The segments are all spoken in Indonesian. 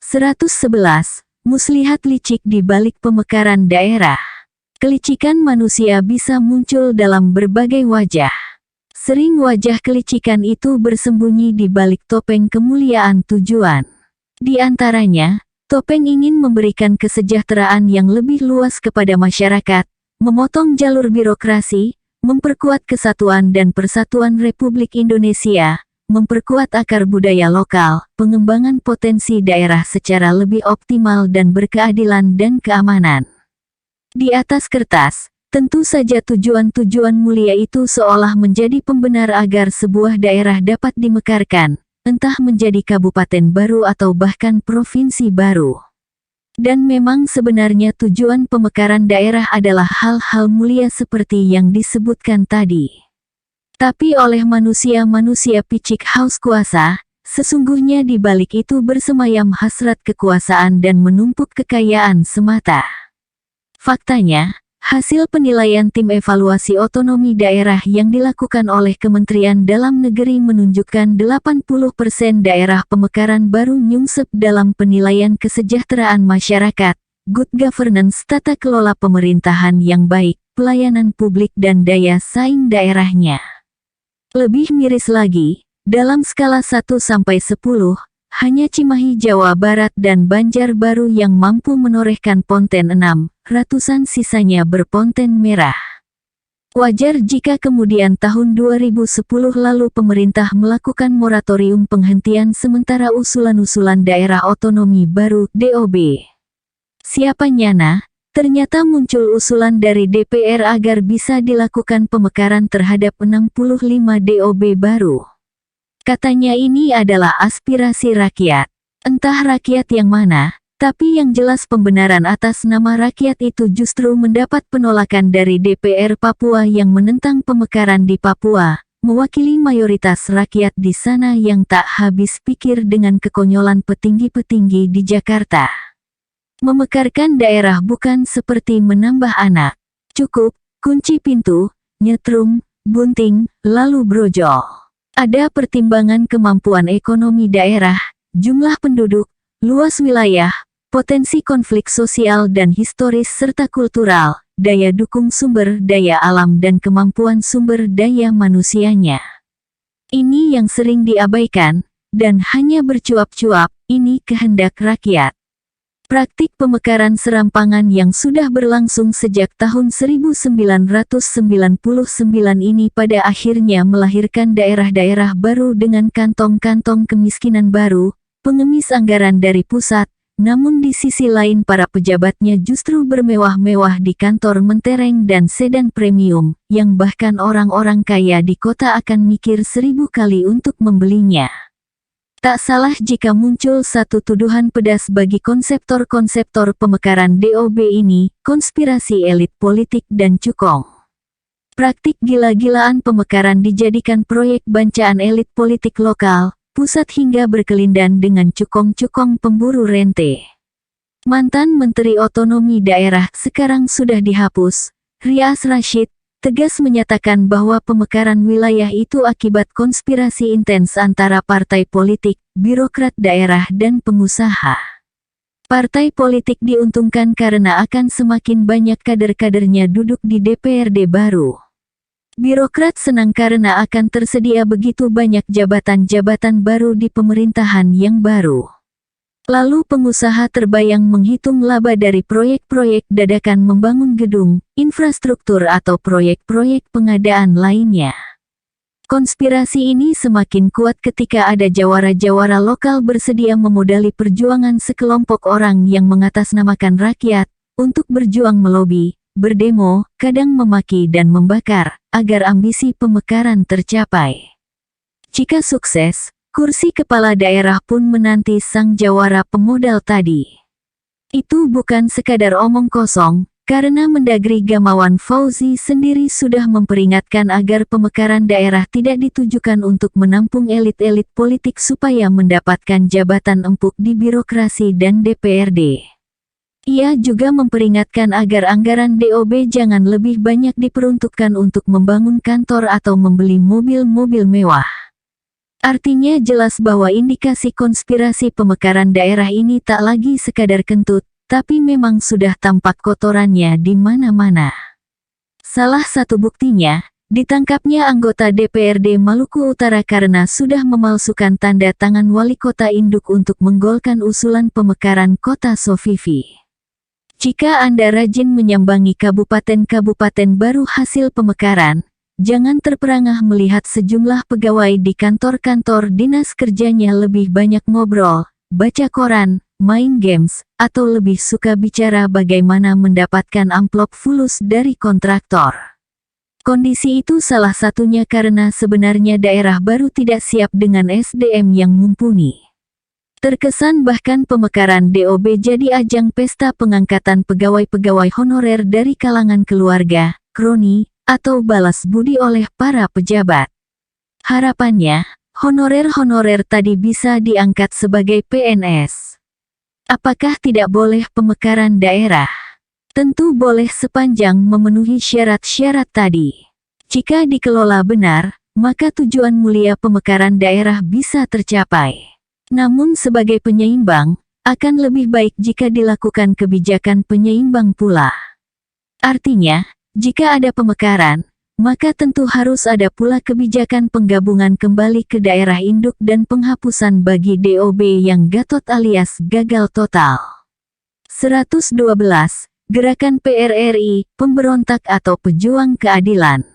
111. Muslihat licik di balik pemekaran daerah. Kelicikan manusia bisa muncul dalam berbagai wajah. Sering wajah kelicikan itu bersembunyi di balik topeng kemuliaan tujuan. Di antaranya, topeng ingin memberikan kesejahteraan yang lebih luas kepada masyarakat, memotong jalur birokrasi, memperkuat kesatuan dan persatuan Republik Indonesia, memperkuat akar budaya lokal, pengembangan potensi daerah secara lebih optimal dan berkeadilan dan keamanan. Di atas kertas, tentu saja tujuan-tujuan mulia itu seolah menjadi pembenar agar sebuah daerah dapat dimekarkan, entah menjadi kabupaten baru atau bahkan provinsi baru. Dan memang sebenarnya tujuan pemekaran daerah adalah hal-hal mulia seperti yang disebutkan tadi. Tapi oleh manusia-manusia picik haus kuasa, sesungguhnya di balik itu bersemayam hasrat kekuasaan dan menumpuk kekayaan semata. Faktanya, hasil penilaian tim evaluasi otonomi daerah yang dilakukan oleh Kementerian Dalam Negeri menunjukkan 80% daerah pemekaran baru nyungsep dalam penilaian kesejahteraan masyarakat, good governance, tata kelola pemerintahan yang baik, pelayanan publik dan daya saing daerahnya. Lebih miris lagi, dalam skala 1-10, hanya Cimahi Jawa Barat dan Banjarbaru yang mampu menorehkan ponten 6, ratusan sisanya berponten merah. Wajar jika kemudian tahun 2010 lalu pemerintah melakukan moratorium penghentian sementara usulan-usulan daerah otonomi baru (DOB). Siapa nyana, ternyata muncul usulan dari DPR agar bisa dilakukan pemekaran terhadap 65 DOB baru. Katanya ini adalah aspirasi rakyat. Entah rakyat yang mana, tapi yang jelas pembenaran atas nama rakyat itu justru mendapat penolakan dari DPR Papua yang menentang pemekaran di Papua, mewakili mayoritas rakyat di sana yang tak habis pikir dengan kekonyolan petinggi-petinggi di Jakarta. Memekarkan daerah bukan seperti menambah anak. Cukup, kunci pintu, nyetrum, bunting, lalu brojol. Ada pertimbangan kemampuan ekonomi daerah, jumlah penduduk, luas wilayah, potensi konflik sosial dan historis serta kultural, daya dukung sumber daya alam dan kemampuan sumber daya manusianya. Ini yang sering diabaikan, dan hanya bercuap-cuap, ini kehendak rakyat. Praktik pemekaran serampangan yang sudah berlangsung sejak tahun 1999 ini pada akhirnya melahirkan daerah-daerah baru dengan kantong-kantong kemiskinan baru, pengemis anggaran dari pusat, namun di sisi lain para pejabatnya justru bermewah-mewah di kantor mentereng dan sedan premium, yang bahkan orang-orang kaya di kota akan mikir 1000 kali untuk membelinya. Tak salah jika muncul satu tuduhan pedas bagi konseptor-konseptor pemekaran DOB ini, konspirasi elit politik dan cukong. Praktik gila-gilaan pemekaran dijadikan proyek bancaan elit politik lokal, pusat hingga berkelindan dengan cukong-cukong pemburu rente. Mantan Menteri Otonomi Daerah sekarang sudah dihapus, Rias Rasyid, tegas menyatakan bahwa pemekaran wilayah itu akibat konspirasi intens antara partai politik, birokrat daerah dan pengusaha. Partai politik diuntungkan karena akan semakin banyak kader-kadernya duduk di DPRD baru. Birokrat senang karena akan tersedia begitu banyak jabatan-jabatan baru di pemerintahan yang baru. Lalu pengusaha terbayang menghitung laba dari proyek-proyek dadakan membangun gedung, infrastruktur atau proyek-proyek pengadaan lainnya. Konspirasi ini semakin kuat ketika ada jawara-jawara lokal bersedia memodali perjuangan sekelompok orang yang mengatasnamakan rakyat, untuk berjuang melobi, berdemo, kadang memaki dan membakar, agar ambisi pemekaran tercapai. Jika sukses, kursi kepala daerah pun menanti sang jawara pemodal tadi. Itu bukan sekadar omong kosong, karena Mendagri Gamawan Fauzi sendiri sudah memperingatkan agar pemekaran daerah tidak ditujukan untuk menampung elit-elit politik supaya mendapatkan jabatan empuk di birokrasi dan DPRD. Ia juga memperingatkan agar anggaran DOB jangan lebih banyak diperuntukkan untuk membangun kantor atau membeli mobil-mobil mewah. Artinya jelas bahwa indikasi konspirasi pemekaran daerah ini tak lagi sekadar kentut, tapi memang sudah tampak kotorannya di mana-mana. Salah satu buktinya, ditangkapnya anggota DPRD Maluku Utara karena sudah memalsukan tanda tangan wali kota induk untuk menggolkan usulan pemekaran kota Sofifi. Jika Anda rajin menyambangi kabupaten-kabupaten baru hasil pemekaran, jangan terperangah melihat sejumlah pegawai di kantor-kantor dinas kerjanya lebih banyak ngobrol, baca koran, main games, atau lebih suka bicara bagaimana mendapatkan amplop fulus dari kontraktor. Kondisi itu salah satunya karena sebenarnya daerah baru tidak siap dengan SDM yang mumpuni. Terkesan bahkan pemekaran DOB jadi ajang pesta pengangkatan pegawai-pegawai honorer dari kalangan keluarga, kroni, atau balas budi oleh para pejabat. Harapannya, honorer-honorer tadi bisa diangkat sebagai PNS. Apakah tidak boleh pemekaran daerah? Tentu boleh sepanjang memenuhi syarat-syarat tadi. Jika dikelola benar, maka tujuan mulia pemekaran daerah bisa tercapai. Namun sebagai penyeimbang, akan lebih baik jika dilakukan kebijakan penyeimbang pula. Artinya, jika ada pemekaran, maka tentu harus ada pula kebijakan penggabungan kembali ke daerah induk dan penghapusan bagi DOB yang gatot alias gagal total. 112. Gerakan PRRI, pemberontak atau pejuang keadilan.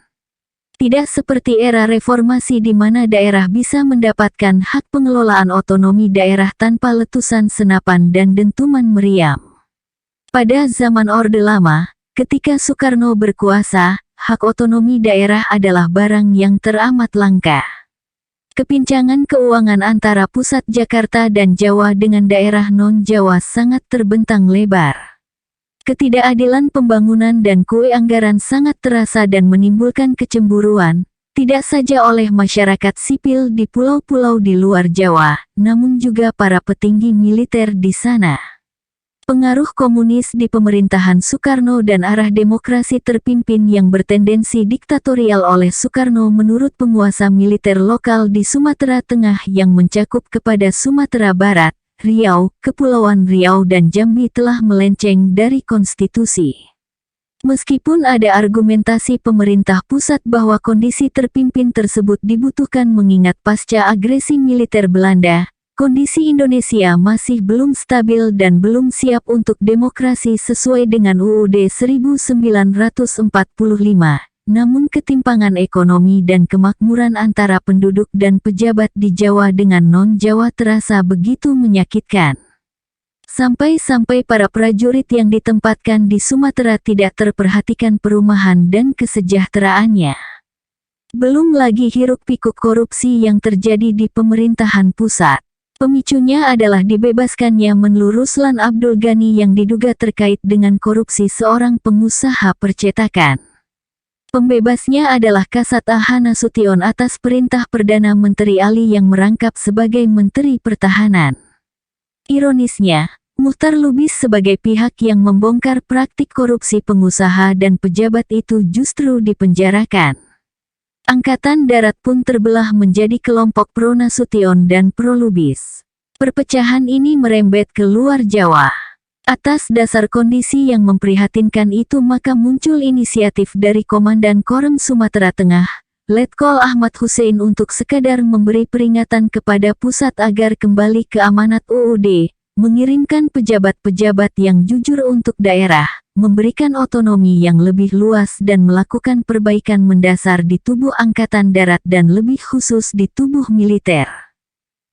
Tidak seperti era reformasi di mana daerah bisa mendapatkan hak pengelolaan otonomi daerah tanpa letusan senapan dan dentuman meriam. Pada zaman Orde Lama, ketika Soekarno berkuasa, hak otonomi daerah adalah barang yang teramat langka. Kepincangan keuangan antara pusat Jakarta dan Jawa dengan daerah non-Jawa sangat terbentang lebar. Ketidakadilan pembangunan dan kue anggaran sangat terasa dan menimbulkan kecemburuan, tidak saja oleh masyarakat sipil di pulau-pulau di luar Jawa, namun juga para petinggi militer di sana. Pengaruh komunis di pemerintahan Soekarno dan arah demokrasi terpimpin yang bertendensi diktatorial oleh Soekarno menurut penguasa militer lokal di Sumatera Tengah yang mencakup kepada Sumatera Barat, Riau, Kepulauan Riau dan Jambi telah melenceng dari konstitusi. Meskipun ada argumentasi pemerintah pusat bahwa kondisi terpimpin tersebut dibutuhkan mengingat pasca agresi militer Belanda, kondisi Indonesia masih belum stabil dan belum siap untuk demokrasi sesuai dengan UUD 1945. Namun ketimpangan ekonomi dan kemakmuran antara penduduk dan pejabat di Jawa dengan non-Jawa terasa begitu menyakitkan. Sampai-sampai para prajurit yang ditempatkan di Sumatera tidak terperhatikan perumahan dan kesejahteraannya. Belum lagi hiruk-pikuk korupsi yang terjadi di pemerintahan pusat. Pemicunya adalah dibebaskannya Menlu Ruslan Abdul Ghani yang diduga terkait dengan korupsi seorang pengusaha percetakan. Pembebasnya adalah Kasat A.H. Nasution atas perintah Perdana Menteri Ali yang merangkap sebagai Menteri Pertahanan. Ironisnya, Muchtar Lubis sebagai pihak yang membongkar praktik korupsi pengusaha dan pejabat itu justru dipenjarakan. Angkatan Darat pun terbelah menjadi kelompok pro Nasution dan pro Lubis. Perpecahan ini merembet ke luar Jawa. Atas dasar kondisi yang memprihatinkan itu maka muncul inisiatif dari Komandan Korem Sumatera Tengah, Letkol Ahmad Hussein untuk sekadar memberi peringatan kepada pusat agar kembali ke amanat UUD, mengirimkan pejabat-pejabat yang jujur untuk daerah, memberikan otonomi yang lebih luas dan melakukan perbaikan mendasar di tubuh Angkatan Darat dan lebih khusus di tubuh militer.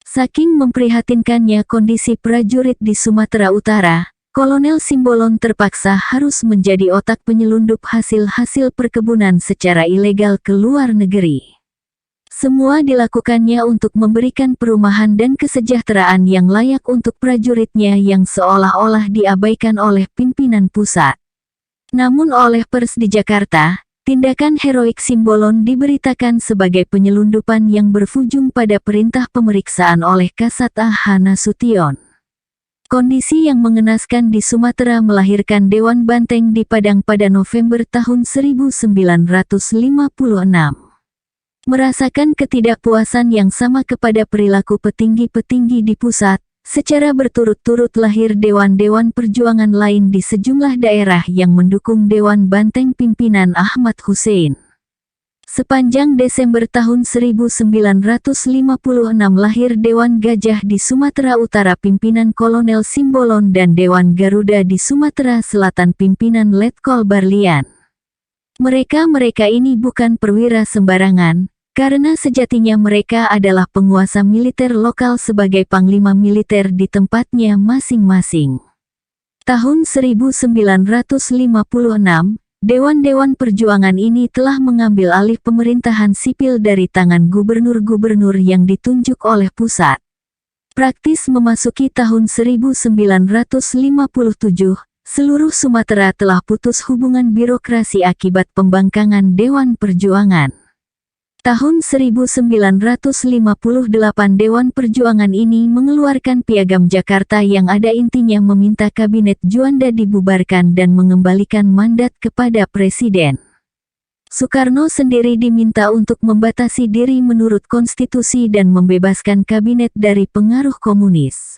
Saking memprihatinkannya kondisi prajurit di Sumatera Utara, Kolonel Simbolon terpaksa harus menjadi otak penyelundup hasil-hasil perkebunan secara ilegal ke luar negeri. Semua dilakukannya untuk memberikan perumahan dan kesejahteraan yang layak untuk prajuritnya yang seolah-olah diabaikan oleh pimpinan pusat. Namun oleh pers di Jakarta, tindakan heroik Simbolon diberitakan sebagai penyelundupan yang berujung pada perintah pemeriksaan oleh Kasat A.H. Nasution. Kondisi yang mengenaskan di Sumatera melahirkan Dewan Banteng di Padang pada November tahun 1956. Merasakan ketidakpuasan yang sama kepada perilaku petinggi-petinggi di pusat, secara berturut-turut lahir dewan-dewan perjuangan lain di sejumlah daerah yang mendukung Dewan Banteng pimpinan Ahmad Hussein. Sepanjang Desember tahun 1956 lahir Dewan Gajah di Sumatera Utara pimpinan Kolonel Simbolon dan Dewan Garuda di Sumatera Selatan pimpinan Letkol Barlian. Mereka ini bukan perwira sembarangan, karena sejatinya mereka adalah penguasa militer lokal sebagai panglima militer di tempatnya masing-masing. Tahun 1956, Dewan-dewan perjuangan ini telah mengambil alih pemerintahan sipil dari tangan gubernur-gubernur yang ditunjuk oleh pusat. Praktis memasuki tahun 1957, seluruh Sumatera telah putus hubungan birokrasi akibat pembangkangan Dewan Perjuangan. Tahun 1958 Dewan Perjuangan ini mengeluarkan Piagam Jakarta yang ada intinya meminta Kabinet Juanda dibubarkan dan mengembalikan mandat kepada Presiden. Soekarno sendiri diminta untuk membatasi diri menurut konstitusi dan membebaskan kabinet dari pengaruh komunis.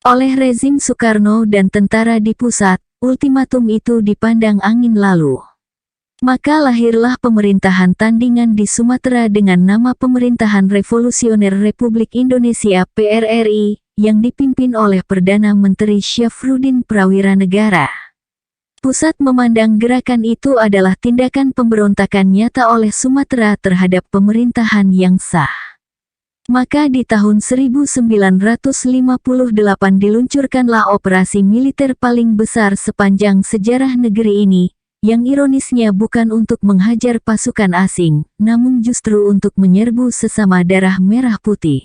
Oleh rezim Soekarno dan tentara di pusat, ultimatum itu dipandang angin lalu. Maka lahirlah pemerintahan tandingan di Sumatera dengan nama Pemerintahan Revolusioner Republik Indonesia (PRRI) yang dipimpin oleh Perdana Menteri Syafruddin Prawiranegara. Pusat memandang gerakan itu adalah tindakan pemberontakan nyata oleh Sumatera terhadap pemerintahan yang sah. Maka di tahun 1958 diluncurkanlah operasi militer paling besar sepanjang sejarah negeri ini, yang ironisnya bukan untuk menghajar pasukan asing, namun justru untuk menyerbu sesama darah merah putih.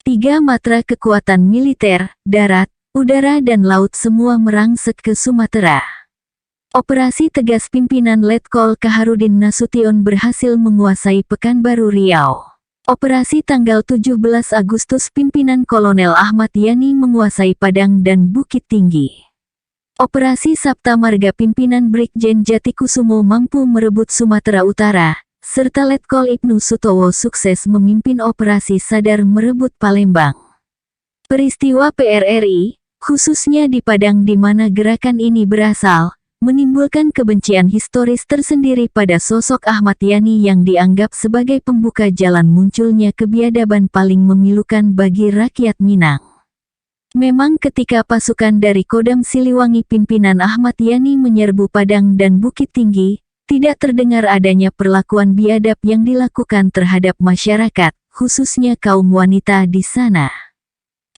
3 matra kekuatan militer, darat, udara dan laut semua merangsek ke Sumatera. Operasi tegas pimpinan Letkol Kaharudin Nasution berhasil menguasai Pekanbaru Riau. Operasi tanggal 17 Agustus pimpinan Kolonel Ahmad Yani menguasai Padang dan Bukit Tinggi. Operasi Sabta Marga pimpinan Brigjen Jatikusumo mampu merebut Sumatera Utara, serta Letkol Ibnu Sutowo sukses memimpin operasi Sadar merebut Palembang. Peristiwa PRRI, khususnya di Padang di mana gerakan ini berasal, menimbulkan kebencian historis tersendiri pada sosok Ahmad Yani yang dianggap sebagai pembuka jalan munculnya kebiadaban paling memilukan bagi rakyat Minang. Memang ketika pasukan dari Kodam Siliwangi pimpinan Ahmad Yani menyerbu Padang dan Bukit Tinggi, tidak terdengar adanya perlakuan biadab yang dilakukan terhadap masyarakat, khususnya kaum wanita di sana.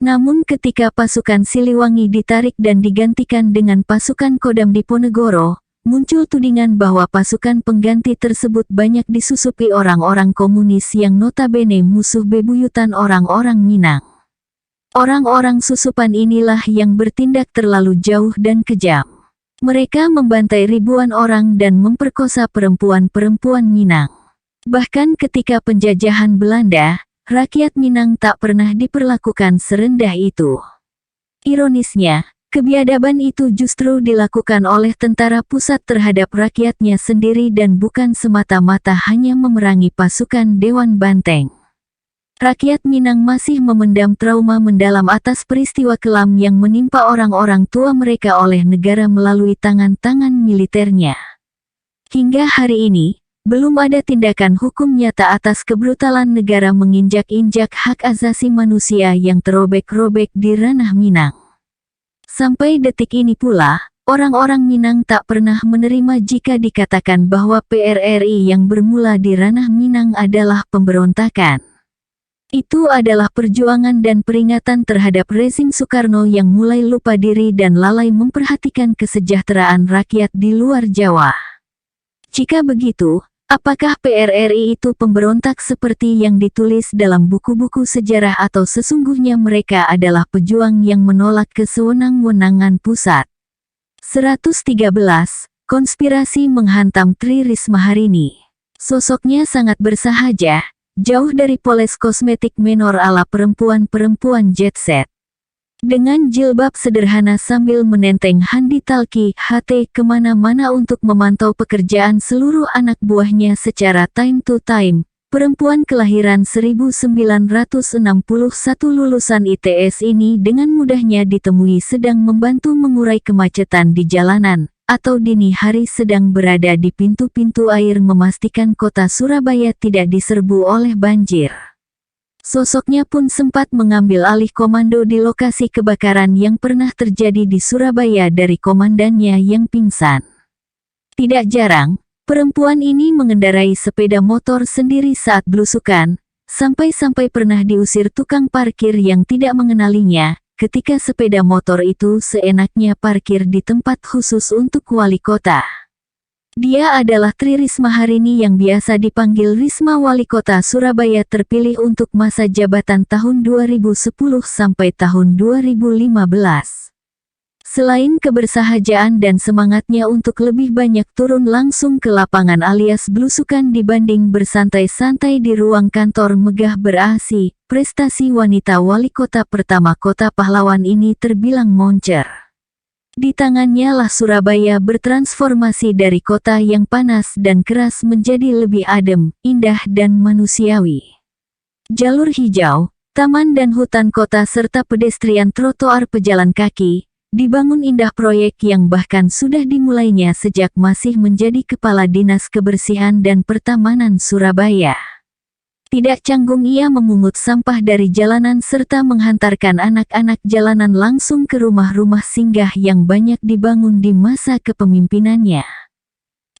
Namun ketika pasukan Siliwangi ditarik dan digantikan dengan pasukan Kodam Diponegoro, muncul tudingan bahwa pasukan pengganti tersebut banyak disusupi orang-orang komunis yang notabene musuh bebuyutan orang-orang Minang. Orang-orang susupan inilah yang bertindak terlalu jauh dan kejam. Mereka membantai ribuan orang dan memperkosa perempuan-perempuan Minang. Bahkan ketika penjajahan Belanda, rakyat Minang tak pernah diperlakukan serendah itu. Ironisnya, kebiadaban itu justru dilakukan oleh tentara pusat terhadap rakyatnya sendiri dan bukan semata-mata hanya memerangi pasukan Dewan Banteng. Rakyat Minang masih memendam trauma mendalam atas peristiwa kelam yang menimpa orang-orang tua mereka oleh negara melalui tangan-tangan militernya. Hingga hari ini, belum ada tindakan hukum nyata atas kebrutalan negara menginjak-injak hak asasi manusia yang terobek-robek di ranah Minang. Sampai detik ini pula, orang-orang Minang tak pernah menerima jika dikatakan bahwa PRRI yang bermula di ranah Minang adalah pemberontakan. Itu adalah perjuangan dan peringatan terhadap rezim Soekarno yang mulai lupa diri dan lalai memperhatikan kesejahteraan rakyat di luar Jawa. Jika begitu, apakah PRRI itu pemberontak seperti yang ditulis dalam buku-buku sejarah atau sesungguhnya mereka adalah pejuang yang menolak kesewenang-wenangan pusat? 113. Konspirasi menghantam Tri Risma Harini. Sosoknya sangat bersahaja, jauh dari poles kosmetik menor ala perempuan-perempuan jet set. Dengan jilbab sederhana sambil menenteng handi talki HT kemana-mana untuk memantau pekerjaan seluruh anak buahnya secara time to time, perempuan kelahiran 1961 lulusan ITS ini dengan mudahnya ditemui sedang membantu mengurai kemacetan di jalanan, atau dini hari sedang berada di pintu-pintu air memastikan kota Surabaya tidak diserbu oleh banjir. Sosoknya pun sempat mengambil alih komando di lokasi kebakaran yang pernah terjadi di Surabaya dari komandannya yang pingsan. Tidak jarang, perempuan ini mengendarai sepeda motor sendiri saat belusukan, sampai-sampai pernah diusir tukang parkir yang tidak mengenalinya, ketika sepeda motor itu seenaknya parkir di tempat khusus untuk wali kota. Dia adalah Tri Risma Harini yang biasa dipanggil Risma Wali Kota Surabaya terpilih untuk masa jabatan tahun 2010 sampai tahun 2015. Selain kebersahajaan dan semangatnya untuk lebih banyak turun langsung ke lapangan alias belusukan dibanding bersantai-santai di ruang kantor megah ber-AC, prestasi wanita wali kota pertama kota pahlawan ini terbilang moncer. Di tangannya lah Surabaya bertransformasi dari kota yang panas dan keras menjadi lebih adem, indah dan manusiawi. Jalur hijau, taman dan hutan kota serta pedestrian trotoar pejalan kaki, dibangun indah proyek yang bahkan sudah dimulainya sejak masih menjadi Kepala Dinas Kebersihan dan Pertamanan Surabaya. Tidak canggung ia memungut sampah dari jalanan serta menghantarkan anak-anak jalanan langsung ke rumah-rumah singgah yang banyak dibangun di masa kepemimpinannya.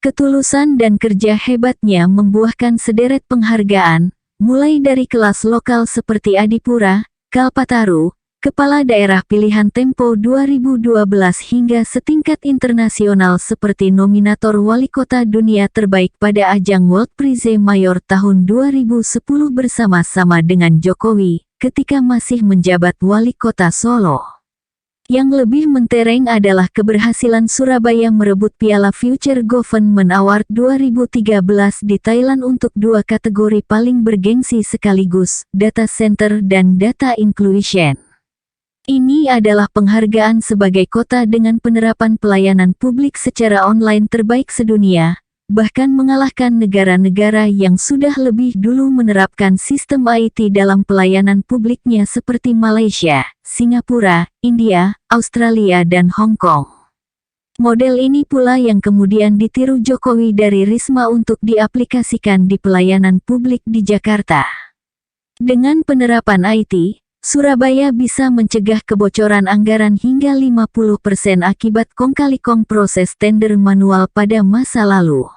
Ketulusan dan kerja hebatnya membuahkan sederet penghargaan, mulai dari kelas lokal seperti Adipura, Kalpataru, Kepala Daerah Pilihan Tempo 2012 hingga setingkat internasional seperti nominator Wali Kota Dunia Terbaik pada ajang World Prize Mayor tahun 2010 bersama-sama dengan Jokowi, ketika masih menjabat Wali Kota Solo. Yang lebih mentereng adalah keberhasilan Surabaya merebut Piala Future Government Award 2013 di Thailand untuk dua kategori paling bergengsi sekaligus, Data Center dan Data Inclusion. Ini adalah penghargaan sebagai kota dengan penerapan pelayanan publik secara online terbaik sedunia, bahkan mengalahkan negara-negara yang sudah lebih dulu menerapkan sistem IT dalam pelayanan publiknya seperti Malaysia, Singapura, India, Australia dan Hong Kong. Model ini pula yang kemudian ditiru Jokowi dari Risma untuk diaplikasikan di pelayanan publik di Jakarta. Dengan penerapan IT, Surabaya bisa mencegah kebocoran anggaran hingga 50% akibat kong-kali-kong proses tender manual pada masa lalu.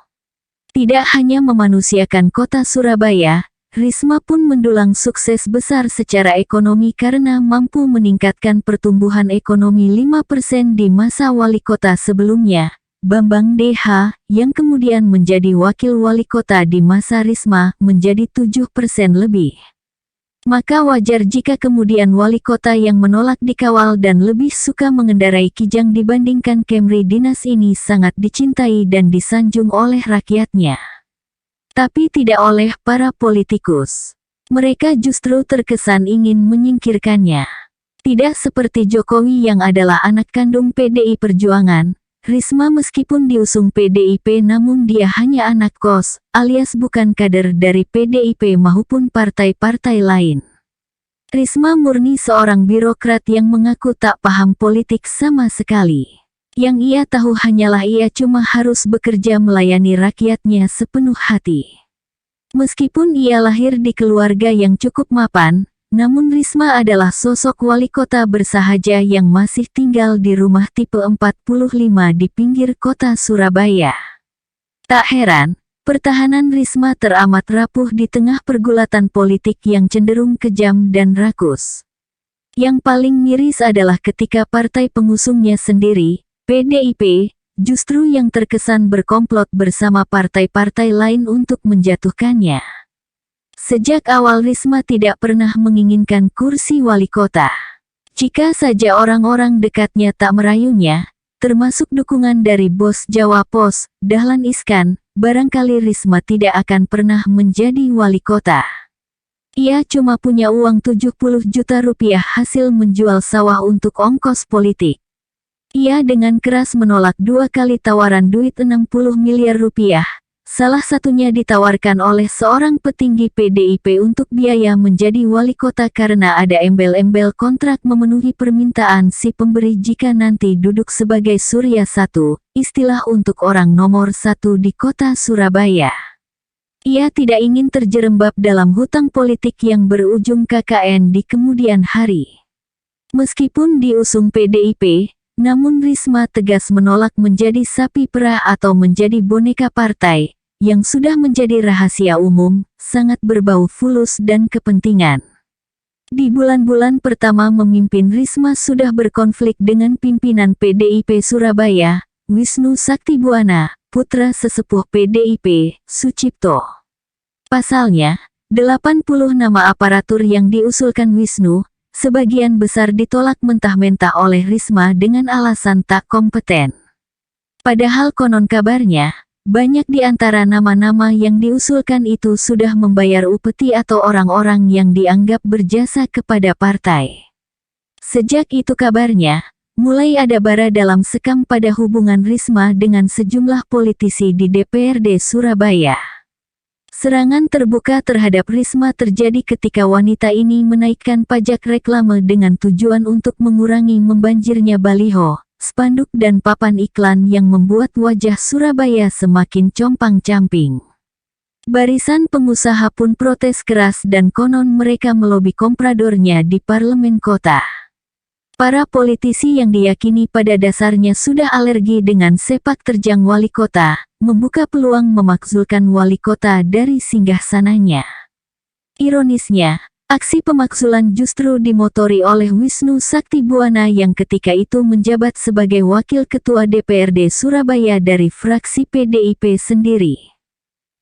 Tidak hanya memanusiakan kota Surabaya, Risma pun mendulang sukses besar secara ekonomi karena mampu meningkatkan pertumbuhan ekonomi 5% di masa wali kota sebelumnya, Bambang DH, yang kemudian menjadi wakil wali kota di masa Risma, menjadi 7% lebih. Maka wajar jika kemudian wali kota yang menolak dikawal dan lebih suka mengendarai Kijang dibandingkan Camry dinas ini sangat dicintai dan disanjung oleh rakyatnya. Tapi tidak oleh para politikus. Mereka justru terkesan ingin menyingkirkannya. Tidak seperti Jokowi yang adalah anak kandung PDI Perjuangan, Risma meskipun diusung PDIP namun dia hanya anak kos, alias bukan kader dari PDIP maupun partai-partai lain. Risma murni seorang birokrat yang mengaku tak paham politik sama sekali. Yang ia tahu hanyalah ia cuma harus bekerja melayani rakyatnya sepenuh hati. Meskipun ia lahir di keluarga yang cukup mapan, namun Risma adalah sosok wali kota bersahaja yang masih tinggal di rumah tipe 45 di pinggir kota Surabaya. Tak heran, pertahanan Risma teramat rapuh di tengah pergulatan politik yang cenderung kejam dan rakus. Yang paling miris adalah ketika partai pengusungnya sendiri, PDIP, justru yang terkesan berkomplot bersama partai-partai lain untuk menjatuhkannya. Sejak awal Risma tidak pernah menginginkan kursi wali kota. Jika saja orang-orang dekatnya tak merayunya, termasuk dukungan dari bos Jawa Pos, Dahlan Iskan, barangkali Risma tidak akan pernah menjadi wali kota. Ia cuma punya uang 70 juta rupiah hasil menjual sawah untuk ongkos politik. Ia dengan keras menolak 2 kali tawaran duit 60 miliar rupiah, Salah satunya ditawarkan oleh seorang petinggi PDIP untuk biaya menjadi wali kota karena ada embel-embel kontrak memenuhi permintaan si pemberi jika nanti duduk sebagai Surya 1, istilah untuk orang nomor 1 di kota Surabaya. Ia tidak ingin terjerembab dalam hutang politik yang berujung KKN di kemudian hari. Meskipun diusung PDIP, namun Risma tegas menolak menjadi sapi perah atau menjadi boneka partai, yang sudah menjadi rahasia umum, sangat berbau fulus dan kepentingan. Di bulan-bulan pertama memimpin Risma sudah berkonflik dengan pimpinan PDIP Surabaya, Wisnu Saktibuwana, putra sesepuh PDIP, Sucipto. Pasalnya, 80 nama aparatur yang diusulkan Wisnu, sebagian besar ditolak mentah-mentah oleh Risma dengan alasan tak kompeten. Padahal konon kabarnya, banyak di antara nama-nama yang diusulkan itu sudah membayar upeti atau orang-orang yang dianggap berjasa kepada partai. Sejak itu kabarnya, mulai ada bara dalam sekam pada hubungan Risma dengan sejumlah politisi di DPRD Surabaya. Serangan terbuka terhadap Risma terjadi ketika wanita ini menaikkan pajak reklame dengan tujuan untuk mengurangi membanjirnya baliho, spanduk dan papan iklan yang membuat wajah Surabaya semakin compang-camping. Barisan pengusaha pun protes keras dan konon mereka melobi kompradornya di parlemen kota. Para politisi yang diyakini pada dasarnya sudah alergi dengan sepak terjang wali kota, membuka peluang memakzulkan wali kota dari singgahsananya. Ironisnya, aksi pemakzulan justru dimotori oleh Wisnu Saktibuwana yang ketika itu menjabat sebagai Wakil Ketua DPRD Surabaya dari fraksi PDIP sendiri.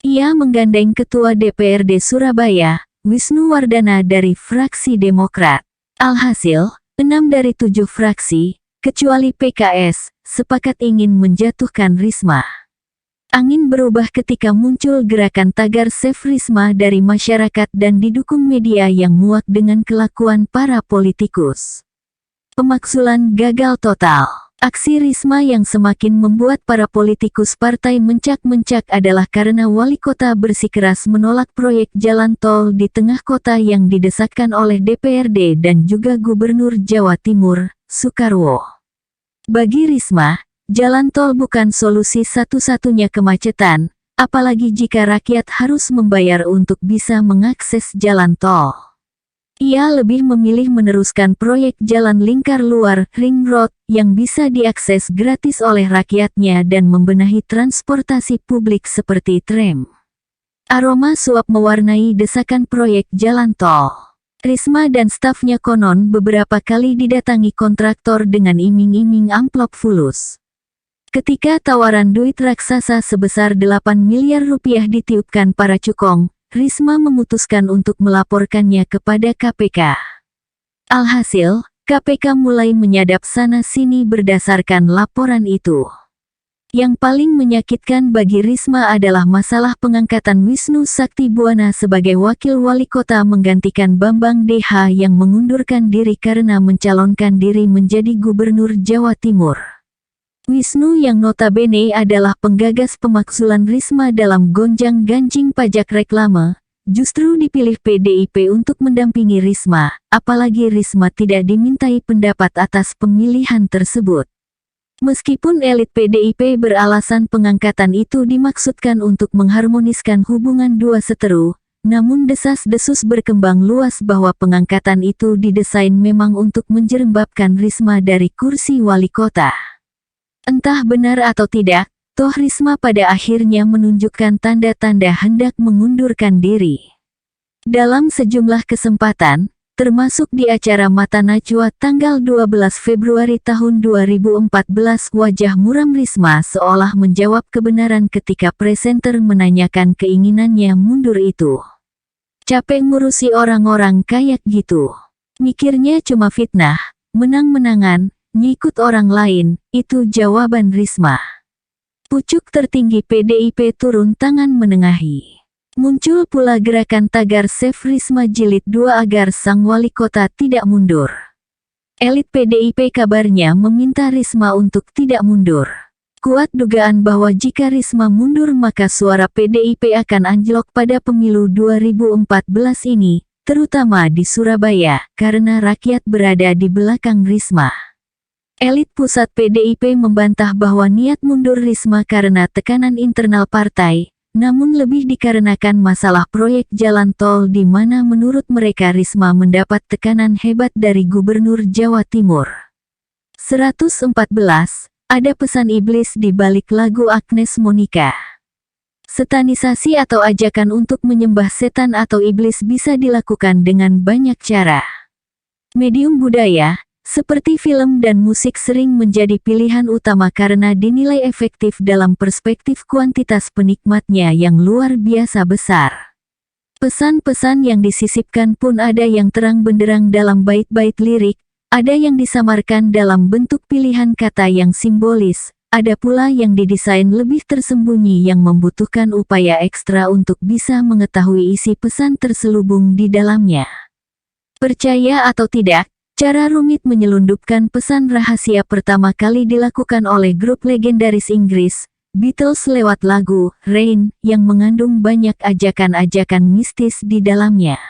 Ia menggandeng Ketua DPRD Surabaya, Wisnu Wardana dari fraksi Demokrat. Alhasil, 6 dari 7 fraksi, kecuali PKS, sepakat ingin menjatuhkan Risma. Angin berubah ketika muncul gerakan tagar Save Risma dari masyarakat dan didukung media yang muak dengan kelakuan para politikus. Pemakzulan gagal total. Aksi Risma yang semakin membuat para politikus partai mencak-mencak adalah karena wali kota bersikeras menolak proyek jalan tol di tengah kota yang didesakkan oleh DPRD dan juga Gubernur Jawa Timur, Soekarwo. Bagi Risma, jalan tol bukan solusi satu-satunya kemacetan, apalagi jika rakyat harus membayar untuk bisa mengakses jalan tol. Ia lebih memilih meneruskan proyek jalan lingkar luar, Ring Road, yang bisa diakses gratis oleh rakyatnya dan membenahi transportasi publik seperti tram. Aroma suap mewarnai desakan proyek jalan tol. Risma dan stafnya konon beberapa kali didatangi kontraktor dengan iming-iming amplop fulus. Ketika tawaran duit raksasa sebesar 8 miliar rupiah ditiupkan para cukong, Risma memutuskan untuk melaporkannya kepada KPK. Alhasil, KPK mulai menyadap sana-sini berdasarkan laporan itu. Yang paling menyakitkan bagi Risma adalah masalah pengangkatan Wisnu Saktibuwana sebagai wakil wali kota menggantikan Bambang DH yang mengundurkan diri karena mencalonkan diri menjadi Gubernur Jawa Timur. Wisnu yang notabene adalah penggagas pemakzulan Risma dalam gonjang-ganjing pajak reklame, justru dipilih PDIP untuk mendampingi Risma, apalagi Risma tidak dimintai pendapat atas pemilihan tersebut. Meskipun elit PDIP beralasan pengangkatan itu dimaksudkan untuk mengharmoniskan hubungan dua seteru, namun desas-desus berkembang luas bahwa pengangkatan itu didesain memang untuk menjerembabkan Risma dari kursi wali kota. Entah benar atau tidak, toh Risma pada akhirnya menunjukkan tanda-tanda hendak mengundurkan diri. Dalam sejumlah kesempatan, termasuk di acara Mata Najwa tanggal 12 Februari tahun 2014, wajah muram Risma seolah menjawab kebenaran ketika presenter menanyakan keinginannya mundur itu. Capek ngurusi orang-orang kayak gitu. Mikirnya cuma fitnah, menang-menangan, ngikut orang lain, itu jawaban Risma. Pucuk tertinggi PDIP turun tangan menengahi. Muncul pula gerakan tagar Save Risma Jilid 2 agar sang wali kota tidak mundur. Elit PDIP kabarnya meminta Risma untuk tidak mundur. Kuat dugaan bahwa jika Risma mundur maka suara PDIP akan anjlok pada pemilu 2014 ini, terutama di Surabaya, karena rakyat berada di belakang Risma. Elit pusat PDIP membantah bahwa niat mundur Risma karena tekanan internal partai, namun lebih dikarenakan masalah proyek jalan tol di mana menurut mereka Risma mendapat tekanan hebat dari Gubernur Jawa Timur. 114. Ada pesan iblis di balik lagu Agnes Monica. Satanisasi atau ajakan untuk menyembah setan atau iblis bisa dilakukan dengan banyak cara. Medium budaya, seperti film dan musik sering menjadi pilihan utama karena dinilai efektif dalam perspektif kuantitas penikmatnya yang luar biasa besar. Pesan-pesan yang disisipkan pun ada yang terang benderang dalam bait-bait lirik, ada yang disamarkan dalam bentuk pilihan kata yang simbolis, ada pula yang didesain lebih tersembunyi yang membutuhkan upaya ekstra untuk bisa mengetahui isi pesan terselubung di dalamnya. Percaya atau tidak, cara rumit menyelundupkan pesan rahasia pertama kali dilakukan oleh grup legendaris Inggris, Beatles lewat lagu Rain, yang mengandung banyak ajakan-ajakan mistis di dalamnya.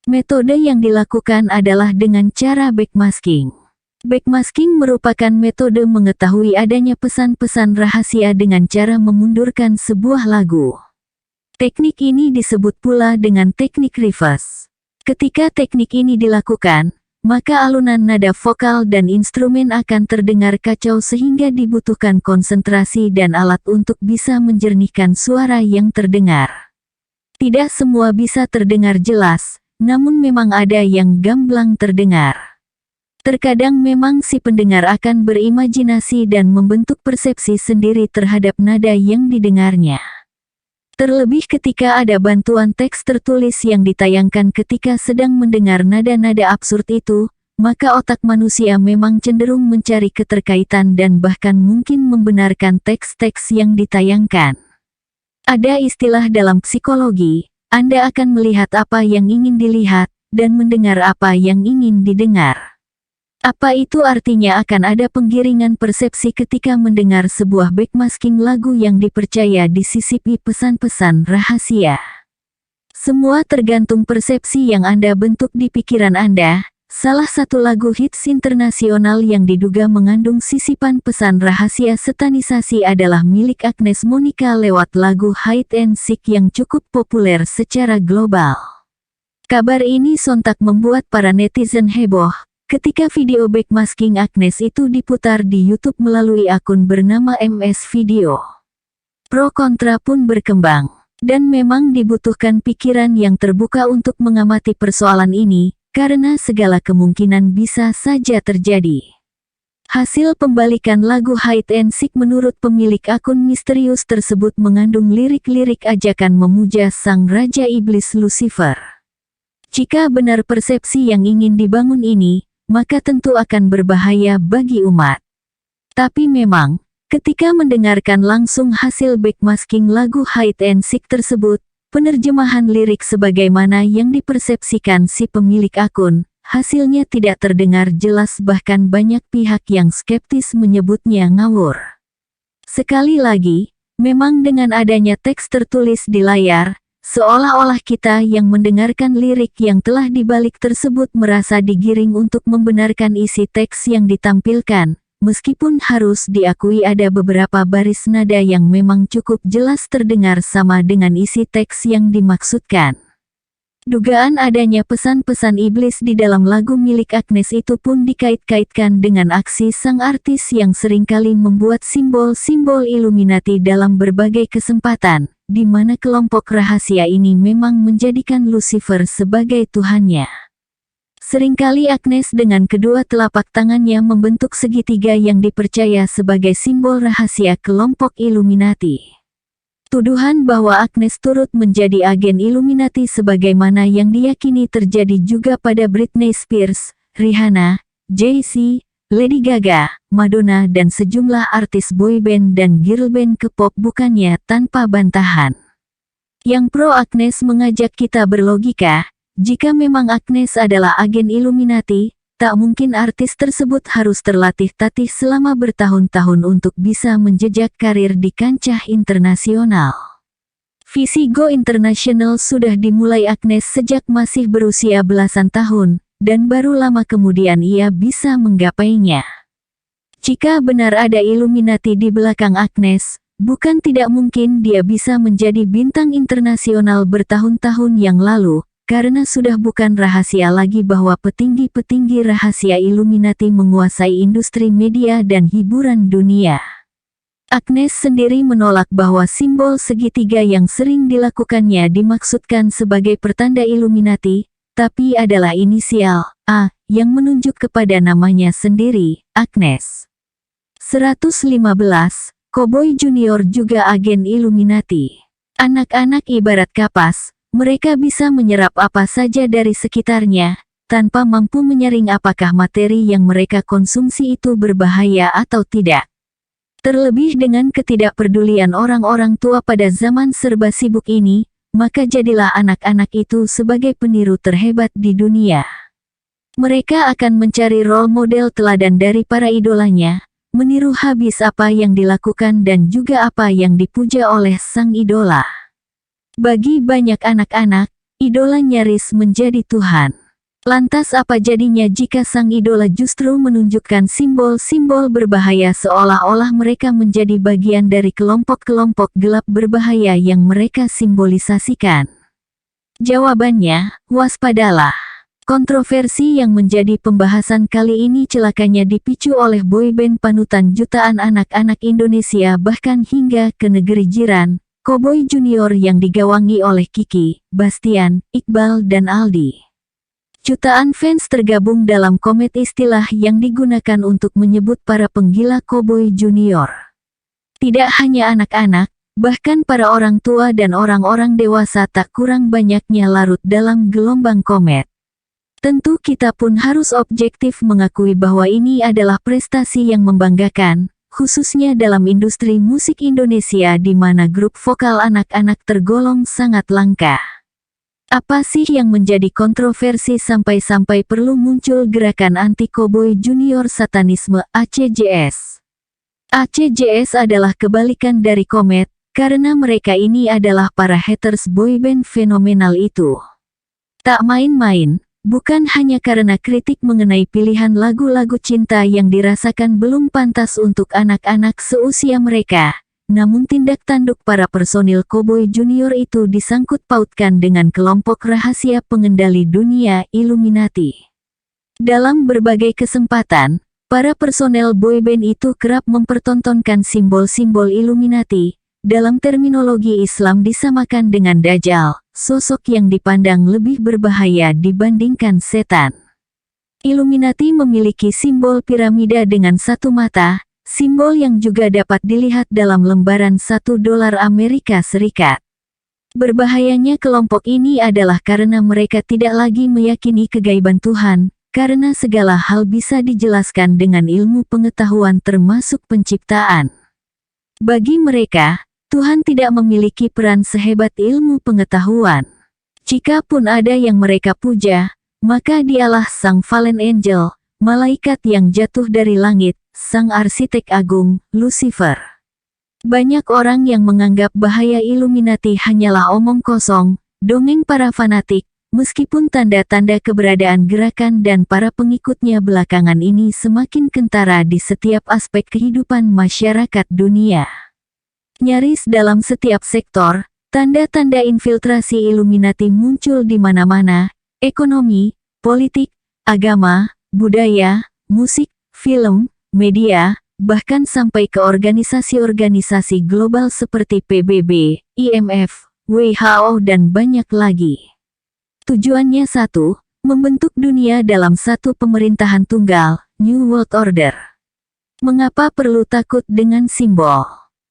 Metode yang dilakukan adalah dengan cara backmasking. Backmasking merupakan metode mengetahui adanya pesan-pesan rahasia dengan cara memundurkan sebuah lagu. Teknik ini disebut pula dengan teknik reverse. Ketika teknik ini dilakukan, maka alunan nada vokal dan instrumen akan terdengar kacau sehingga dibutuhkan konsentrasi dan alat untuk bisa menjernihkan suara yang terdengar. Tidak semua bisa terdengar jelas, namun memang ada yang gamblang terdengar. Terkadang memang si pendengar akan berimajinasi dan membentuk persepsi sendiri terhadap nada yang didengarnya. Terlebih ketika ada bantuan teks tertulis yang ditayangkan ketika sedang mendengar nada-nada absurd itu, maka otak manusia memang cenderung mencari keterkaitan dan bahkan mungkin membenarkan teks-teks yang ditayangkan. Ada istilah dalam psikologi, Anda akan melihat apa yang ingin dilihat, dan mendengar apa yang ingin didengar. Apa itu artinya akan ada penggiringan persepsi ketika mendengar sebuah backmasking lagu yang dipercaya disisipi pesan-pesan rahasia. Semua tergantung persepsi yang Anda bentuk di pikiran Anda. Salah satu lagu hits internasional yang diduga mengandung sisipan pesan rahasia satanisasi adalah milik Agnes Monica lewat lagu Hide and Seek yang cukup populer secara global. Kabar ini sontak membuat para netizen heboh ketika video backmasking Agnes itu diputar di YouTube melalui akun bernama MS Video. Pro kontra pun berkembang, dan memang dibutuhkan pikiran yang terbuka untuk mengamati persoalan ini, karena segala kemungkinan bisa saja terjadi. Hasil pembalikan lagu Hide and Seek menurut pemilik akun misterius tersebut mengandung lirik-lirik ajakan memuja sang Raja Iblis Lucifer. Jika benar persepsi yang ingin dibangun ini, maka tentu akan berbahaya bagi umat. Tapi memang, ketika mendengarkan langsung hasil backmasking lagu Hide and Seek tersebut, penerjemahan lirik sebagaimana yang dipersepsikan si pemilik akun, hasilnya tidak terdengar jelas bahkan banyak pihak yang skeptis menyebutnya ngawur. Sekali lagi, memang dengan adanya teks tertulis di layar, seolah-olah kita yang mendengarkan lirik yang telah dibalik tersebut merasa digiring untuk membenarkan isi teks yang ditampilkan, meskipun harus diakui ada beberapa baris nada yang memang cukup jelas terdengar sama dengan isi teks yang dimaksudkan. Dugaan adanya pesan-pesan iblis di dalam lagu milik Agnes itu pun dikait-kaitkan dengan aksi sang artis yang seringkali membuat simbol-simbol Illuminati dalam berbagai kesempatan, di mana kelompok rahasia ini memang menjadikan Lucifer sebagai tuhannya. Seringkali Agnes dengan kedua telapak tangannya membentuk segitiga yang dipercaya sebagai simbol rahasia kelompok Illuminati. Tuduhan bahwa Agnes turut menjadi agen Illuminati sebagaimana yang diyakini terjadi juga pada Britney Spears, Rihanna, Jay-Z, Lady Gaga, Madonna dan sejumlah artis boyband dan girlband K-pop bukannya tanpa bantahan. Yang pro Agnes mengajak kita berlogika, jika memang Agnes adalah agen Illuminati, tak mungkin artis tersebut harus terlatih-tatih selama bertahun-tahun untuk bisa menjejak karir di kancah internasional. Visi Go International sudah dimulai Agnes sejak masih berusia belasan tahun, dan baru lama kemudian ia bisa menggapainya. Jika benar ada Illuminati di belakang Agnes, bukan tidak mungkin dia bisa menjadi bintang internasional bertahun-tahun yang lalu, karena sudah bukan rahasia lagi bahwa petinggi-petinggi rahasia Illuminati menguasai industri media dan hiburan dunia. Agnes sendiri menolak bahwa simbol segitiga yang sering dilakukannya dimaksudkan sebagai pertanda Illuminati, tapi adalah inisial A yang menunjuk kepada namanya sendiri, Agnes. 115. Cowboy Junior juga agen Illuminati. Anak-anak ibarat kapas. Mereka bisa menyerap apa saja dari sekitarnya, tanpa mampu menyaring apakah materi yang mereka konsumsi itu berbahaya atau tidak. Terlebih dengan ketidakpedulian orang-orang tua pada zaman serba sibuk ini, maka jadilah anak-anak itu sebagai peniru terhebat di dunia. Mereka akan mencari role model teladan dari para idolanya, meniru habis apa yang dilakukan dan juga apa yang dipuja oleh sang idola. Bagi banyak anak-anak, idola nyaris menjadi Tuhan. Lantas apa jadinya jika sang idola justru menunjukkan simbol-simbol berbahaya seolah-olah mereka menjadi bagian dari kelompok-kelompok gelap berbahaya yang mereka simbolisasikan? Jawabannya, waspadalah. Kontroversi yang menjadi pembahasan kali ini celakanya dipicu oleh boyband panutan jutaan anak-anak Indonesia bahkan hingga ke negeri jiran, Cowboy Junior yang digawangi oleh Kiki, Bastian, Iqbal dan Aldi. Jutaan fans tergabung dalam komet istilah yang digunakan untuk menyebut para penggila Cowboy Junior. Tidak hanya anak-anak, bahkan para orang tua dan orang-orang dewasa tak kurang banyaknya larut dalam gelombang komet. Tentu kita pun harus objektif mengakui bahwa ini adalah prestasi yang membanggakan, khususnya dalam industri musik Indonesia di mana grup vokal anak-anak tergolong sangat langka. Apa sih yang menjadi kontroversi sampai-sampai perlu muncul gerakan anti-Cowboy Junior satanisme ACJS? ACJS adalah kebalikan dari komet, karena mereka ini adalah para haters boyband fenomenal itu. Tak main-main. Bukan hanya karena kritik mengenai pilihan lagu-lagu cinta yang dirasakan belum pantas untuk anak-anak seusia mereka, namun tindak tanduk para personil Cowboy Junior itu disangkut pautkan dengan kelompok rahasia pengendali dunia Illuminati. Dalam berbagai kesempatan, para personel boyband itu kerap mempertontonkan simbol-simbol Illuminati, dalam terminologi Islam disamakan dengan Dajjal, sosok yang dipandang lebih berbahaya dibandingkan setan. Illuminati memiliki simbol piramida dengan satu mata, simbol yang juga dapat dilihat dalam lembaran $1 Amerika Serikat. Berbahayanya kelompok ini adalah karena mereka tidak lagi meyakini kegaiban Tuhan, karena segala hal bisa dijelaskan dengan ilmu pengetahuan termasuk penciptaan. Bagi mereka, Tuhan tidak memiliki peran sehebat ilmu pengetahuan. Jika pun ada yang mereka puja, maka dialah sang fallen angel, malaikat yang jatuh dari langit, sang arsitek agung, Lucifer. Banyak orang yang menganggap bahaya Illuminati hanyalah omong kosong, dongeng para fanatik, meskipun tanda-tanda keberadaan gerakan dan para pengikutnya belakangan ini semakin kentara di setiap aspek kehidupan masyarakat dunia. Nyaris dalam setiap sektor, tanda-tanda infiltrasi Illuminati muncul di mana-mana, ekonomi, politik, agama, budaya, musik, film, media, bahkan sampai ke organisasi-organisasi global seperti PBB, IMF, WHO dan banyak lagi. Tujuannya satu, membentuk dunia dalam satu pemerintahan tunggal, New World Order. Mengapa perlu takut dengan simbol?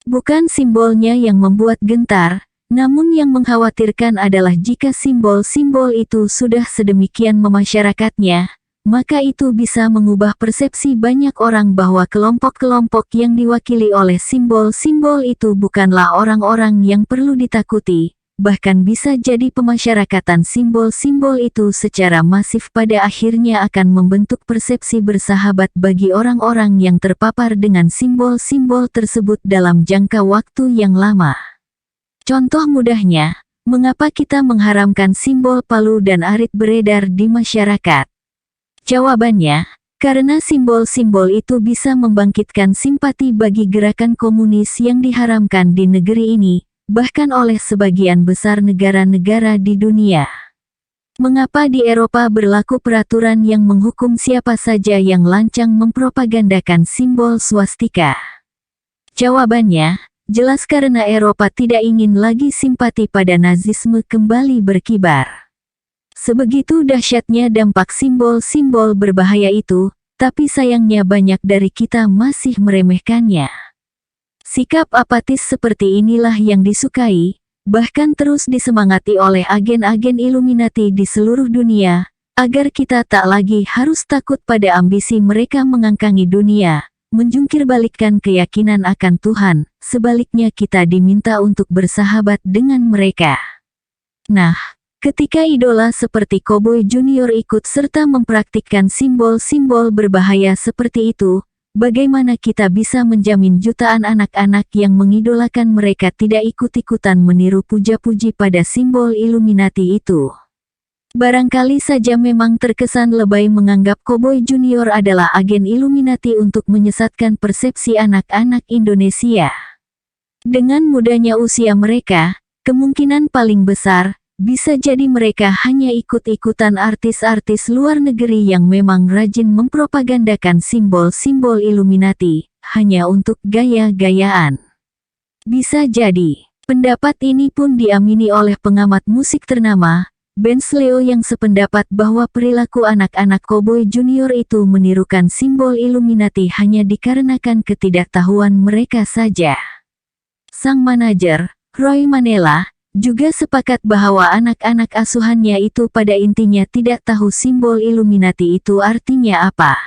Bukan simbolnya yang membuat gentar, namun yang mengkhawatirkan adalah jika simbol-simbol itu sudah sedemikian memasyarakatnya, maka itu bisa mengubah persepsi banyak orang bahwa kelompok-kelompok yang diwakili oleh simbol-simbol itu bukanlah orang-orang yang perlu ditakuti, bahkan bisa jadi pemasyarakatan simbol-simbol itu secara masif pada akhirnya akan membentuk persepsi bersahabat bagi orang-orang yang terpapar dengan simbol-simbol tersebut dalam jangka waktu yang lama. Contoh mudahnya, mengapa kita mengharamkan simbol palu dan arit beredar di masyarakat? Jawabannya, karena simbol-simbol itu bisa membangkitkan simpati bagi gerakan komunis yang diharamkan di negeri ini, bahkan oleh sebagian besar negara-negara di dunia. Mengapa di Eropa berlaku peraturan yang menghukum siapa saja yang lancang mempropagandakan simbol swastika? Jawabannya, jelas karena Eropa tidak ingin lagi simpati pada Nazisme kembali berkibar. Sebegitu dahsyatnya dampak simbol-simbol berbahaya itu, tapi sayangnya banyak dari kita masih meremehkannya. Sikap apatis seperti inilah yang disukai, bahkan terus disemangati oleh agen-agen Illuminati di seluruh dunia, agar kita tak lagi harus takut pada ambisi mereka mengangkangi dunia, menjungkirbalikkan keyakinan akan Tuhan, sebaliknya kita diminta untuk bersahabat dengan mereka. Nah, ketika idola seperti Cowboy Junior ikut serta mempraktikkan simbol-simbol berbahaya seperti itu, bagaimana kita bisa menjamin jutaan anak-anak yang mengidolakan mereka tidak ikut-ikutan meniru puja-puji pada simbol Illuminati itu? Barangkali saja memang terkesan lebay menganggap Cowboy Junior adalah agen Illuminati untuk menyesatkan persepsi anak-anak Indonesia. Dengan mudanya usia mereka, kemungkinan paling besar, bisa jadi mereka hanya ikut-ikutan artis-artis luar negeri yang memang rajin mempropagandakan simbol-simbol Illuminati, hanya untuk gaya-gayaan. Bisa jadi, pendapat ini pun diamini oleh pengamat musik ternama, Ben Sleo yang sependapat bahwa perilaku anak-anak Cowboy Junior itu menirukan simbol Illuminati hanya dikarenakan ketidaktahuan mereka saja. Sang manajer, Roy Manella, juga sepakat bahwa anak-anak asuhannya itu pada intinya tidak tahu simbol Illuminati itu artinya apa.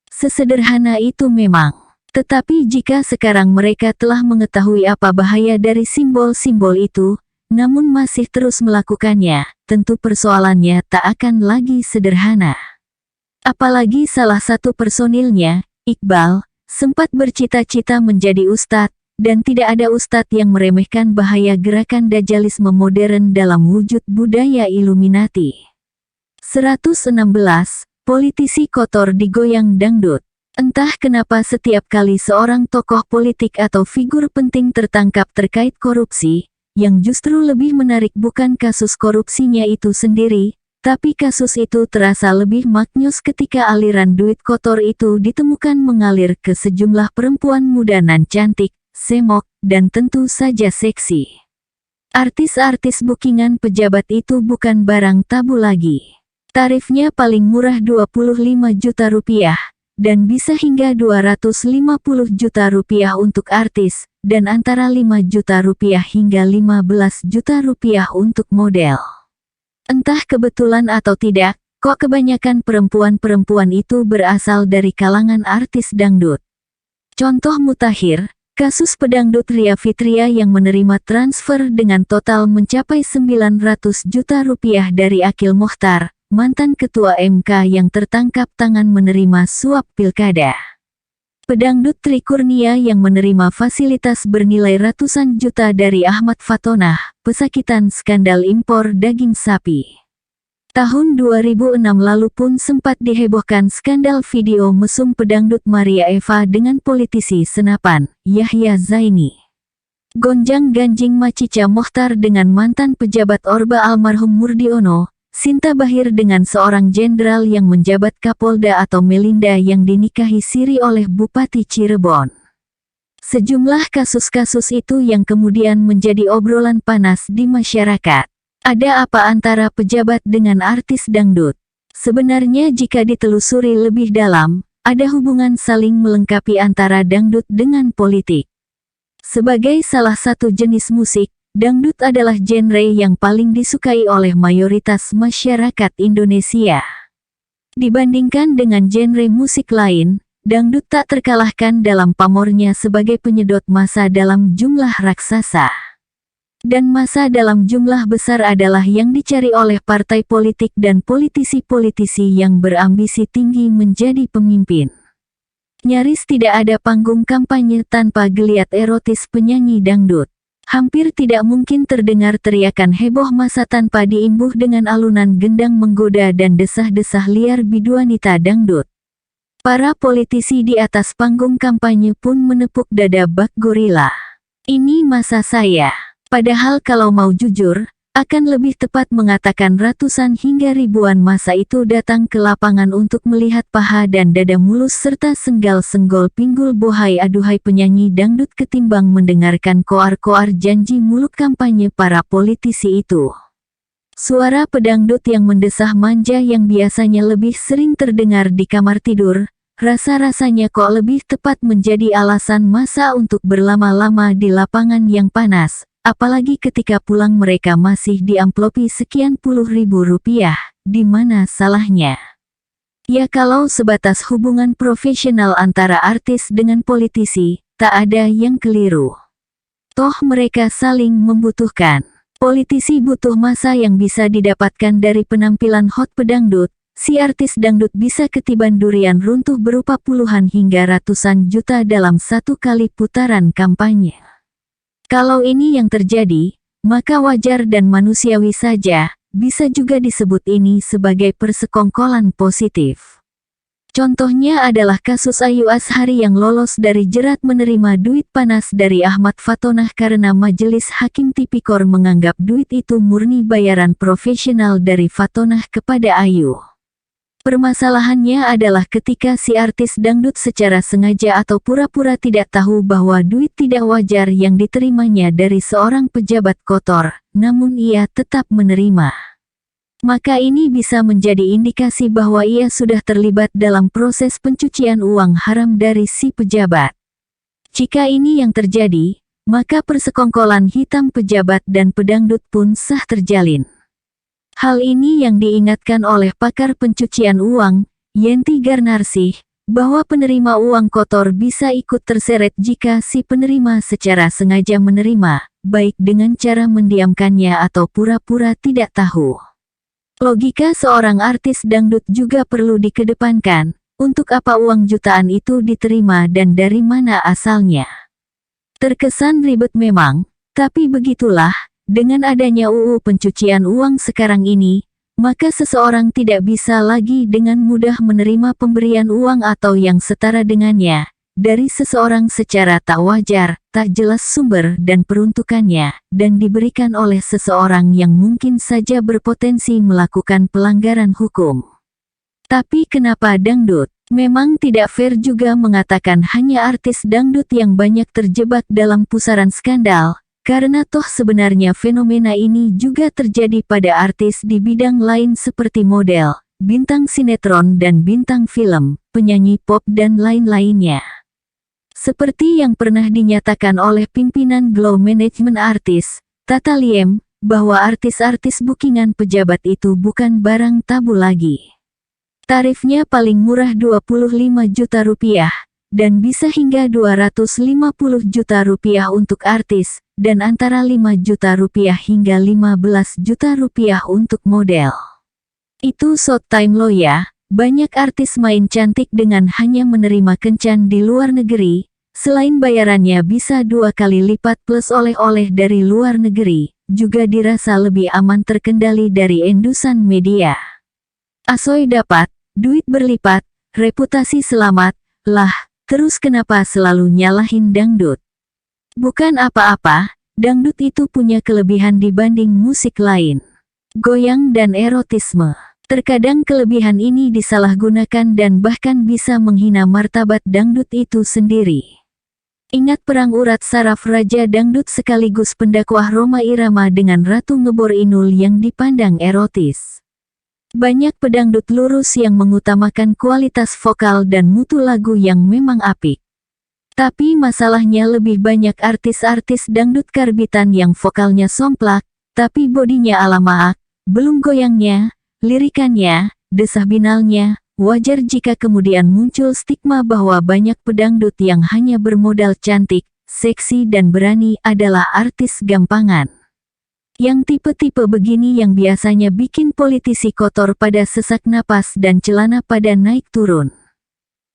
Sesederhana itu memang. Tetapi jika sekarang mereka telah mengetahui apa bahaya dari simbol-simbol itu, namun masih terus melakukannya, tentu persoalannya tak akan lagi sederhana. Apalagi salah satu personilnya, Iqbal, sempat bercita-cita menjadi ustadz, dan tidak ada ustadz yang meremehkan bahaya gerakan Dajjalisme modern dalam wujud budaya Illuminati. 116. Politisi kotor digoyang dangdut. Entah kenapa setiap kali seorang tokoh politik atau figur penting tertangkap terkait korupsi, yang justru lebih menarik bukan kasus korupsinya itu sendiri, tapi kasus itu terasa lebih maknyus ketika aliran duit kotor itu ditemukan mengalir ke sejumlah perempuan muda nan cantik, semok, dan tentu saja seksi. Artis-artis bookingan pejabat itu bukan barang tabu lagi. Tarifnya paling murah 25 juta rupiah, dan bisa hingga 250 juta rupiah untuk artis, dan antara 5 juta rupiah hingga 15 juta rupiah untuk model. Entah kebetulan atau tidak, kok kebanyakan perempuan-perempuan itu berasal dari kalangan artis dangdut. Contoh mutakhir, kasus pedangdut Ria Fitria yang menerima transfer dengan total mencapai 900 juta rupiah dari Akil Mokhtar, mantan ketua MK yang tertangkap tangan menerima suap pilkada. Pedangdut Tri Kurnia yang menerima fasilitas bernilai ratusan juta dari Ahmad Fatonah, pesakitan skandal impor daging sapi. Tahun 2006 lalu pun sempat dihebohkan skandal video mesum pedangdut Maria Eva dengan politisi senapan, Yahya Zaini. Gonjang-ganjing Macica Mokhtar dengan mantan pejabat Orba almarhum Murdiono, Sinta Bahir dengan seorang jenderal yang menjabat Kapolda atau Melinda yang dinikahi siri oleh Bupati Cirebon. Sejumlah kasus-kasus itu yang kemudian menjadi obrolan panas di masyarakat. Ada apa antara pejabat dengan artis dangdut? Sebenarnya jika ditelusuri lebih dalam, ada hubungan saling melengkapi antara dangdut dengan politik. Sebagai salah satu jenis musik, dangdut adalah genre yang paling disukai oleh mayoritas masyarakat Indonesia. Dibandingkan dengan genre musik lain, dangdut tak terkalahkan dalam pamornya sebagai penyedot massa dalam jumlah raksasa. Dan massa dalam jumlah besar adalah yang dicari oleh partai politik dan politisi-politisi yang berambisi tinggi menjadi pemimpin. Nyaris tidak ada panggung kampanye tanpa geliat erotis penyanyi dangdut. Hampir tidak mungkin terdengar teriakan heboh massa tanpa diimbuh dengan alunan gendang menggoda dan desah-desah liar biduanita dangdut. Para politisi di atas panggung kampanye pun menepuk dada bak gorila. Ini massa saya. Padahal kalau mau jujur, akan lebih tepat mengatakan ratusan hingga ribuan massa itu datang ke lapangan untuk melihat paha dan dada mulus serta senggal-senggol pinggul bohai aduhai penyanyi dangdut ketimbang mendengarkan koar-koar janji mulut kampanye para politisi itu. Suara pedangdut yang mendesah manja yang biasanya lebih sering terdengar di kamar tidur, rasa-rasanya kok lebih tepat menjadi alasan massa untuk berlama-lama di lapangan yang panas. Apalagi ketika pulang mereka masih diamplopi sekian puluh ribu rupiah, di mana salahnya? Ya kalau sebatas hubungan profesional antara artis dengan politisi, tak ada yang keliru. Toh mereka saling membutuhkan. Politisi butuh massa yang bisa didapatkan dari penampilan hot pedangdut, si artis dangdut bisa ketiban durian runtuh berupa puluhan hingga ratusan juta dalam satu kali putaran kampanye. Kalau ini yang terjadi, maka wajar dan manusiawi saja, bisa juga disebut ini sebagai persekongkolan positif. Contohnya adalah kasus Ayu Azhari yang lolos dari jerat menerima duit panas dari Ahmad Fatonah karena Majelis Hakim Tipikor menganggap duit itu murni bayaran profesional dari Fatonah kepada Ayu. Permasalahannya adalah ketika si artis dangdut secara sengaja atau pura-pura tidak tahu bahwa duit tidak wajar yang diterimanya dari seorang pejabat kotor, namun ia tetap menerima. Maka ini bisa menjadi indikasi bahwa ia sudah terlibat dalam proses pencucian uang haram dari si pejabat. Jika ini yang terjadi, maka persekongkolan hitam pejabat dan pedangdut pun sah terjalin. Hal ini yang diingatkan oleh pakar pencucian uang, Yenti Garnarsih, bahwa penerima uang kotor bisa ikut terseret jika si penerima secara sengaja menerima, baik dengan cara mendiamkannya atau pura-pura tidak tahu. Logika seorang artis dangdut juga perlu dikedepankan, untuk apa uang jutaan itu diterima dan dari mana asalnya. Terkesan ribet memang, tapi begitulah. Dengan adanya UU pencucian uang sekarang ini, maka seseorang tidak bisa lagi dengan mudah menerima pemberian uang atau yang setara dengannya, dari seseorang secara tak wajar, tak jelas sumber dan peruntukannya, dan diberikan oleh seseorang yang mungkin saja berpotensi melakukan pelanggaran hukum. Tapi kenapa dangdut? Memang tidak fair juga mengatakan hanya artis dangdut yang banyak terjebak dalam pusaran skandal. Karena toh sebenarnya fenomena ini juga terjadi pada artis di bidang lain seperti model, bintang sinetron dan bintang film, penyanyi pop dan lain-lainnya. Seperti yang pernah dinyatakan oleh pimpinan Glow Management Artis, Tata Liem, bahwa artis-artis bookingan pejabat itu bukan barang tabu lagi. Tarifnya paling murah 25 juta rupiah, dan bisa hingga 250 juta rupiah untuk artis, dan antara 5 juta rupiah hingga 15 juta rupiah untuk model. Itu short time lo ya, banyak artis main cantik dengan hanya menerima kencan di luar negeri, selain bayarannya bisa 2 kali lipat plus oleh-oleh dari luar negeri, juga dirasa lebih aman terkendali dari endusan media. Asoy dapat, duit berlipat, reputasi selamat, lah. Terus kenapa selalu nyalahin dangdut? Bukan apa-apa, dangdut itu punya kelebihan dibanding musik lain. Goyang dan erotisme. Terkadang kelebihan ini disalahgunakan dan bahkan bisa menghina martabat dangdut itu sendiri. Ingat perang urat saraf Raja Dangdut sekaligus pendakwah Rhoma Irama dengan Ratu Ngebor Inul yang dipandang erotis. Banyak pedangdut lurus yang mengutamakan kualitas vokal dan mutu lagu yang memang apik. Tapi masalahnya lebih banyak artis-artis dangdut karbitan yang vokalnya somplak, tapi bodinya ala maak, belum goyangnya, lirikannya, desah binalnya. Wajar jika kemudian muncul stigma bahwa banyak pedangdut yang hanya bermodal cantik, seksi dan berani adalah artis gampangan. Yang tipe-tipe begini yang biasanya bikin politisi kotor pada sesak napas dan celana pada naik turun.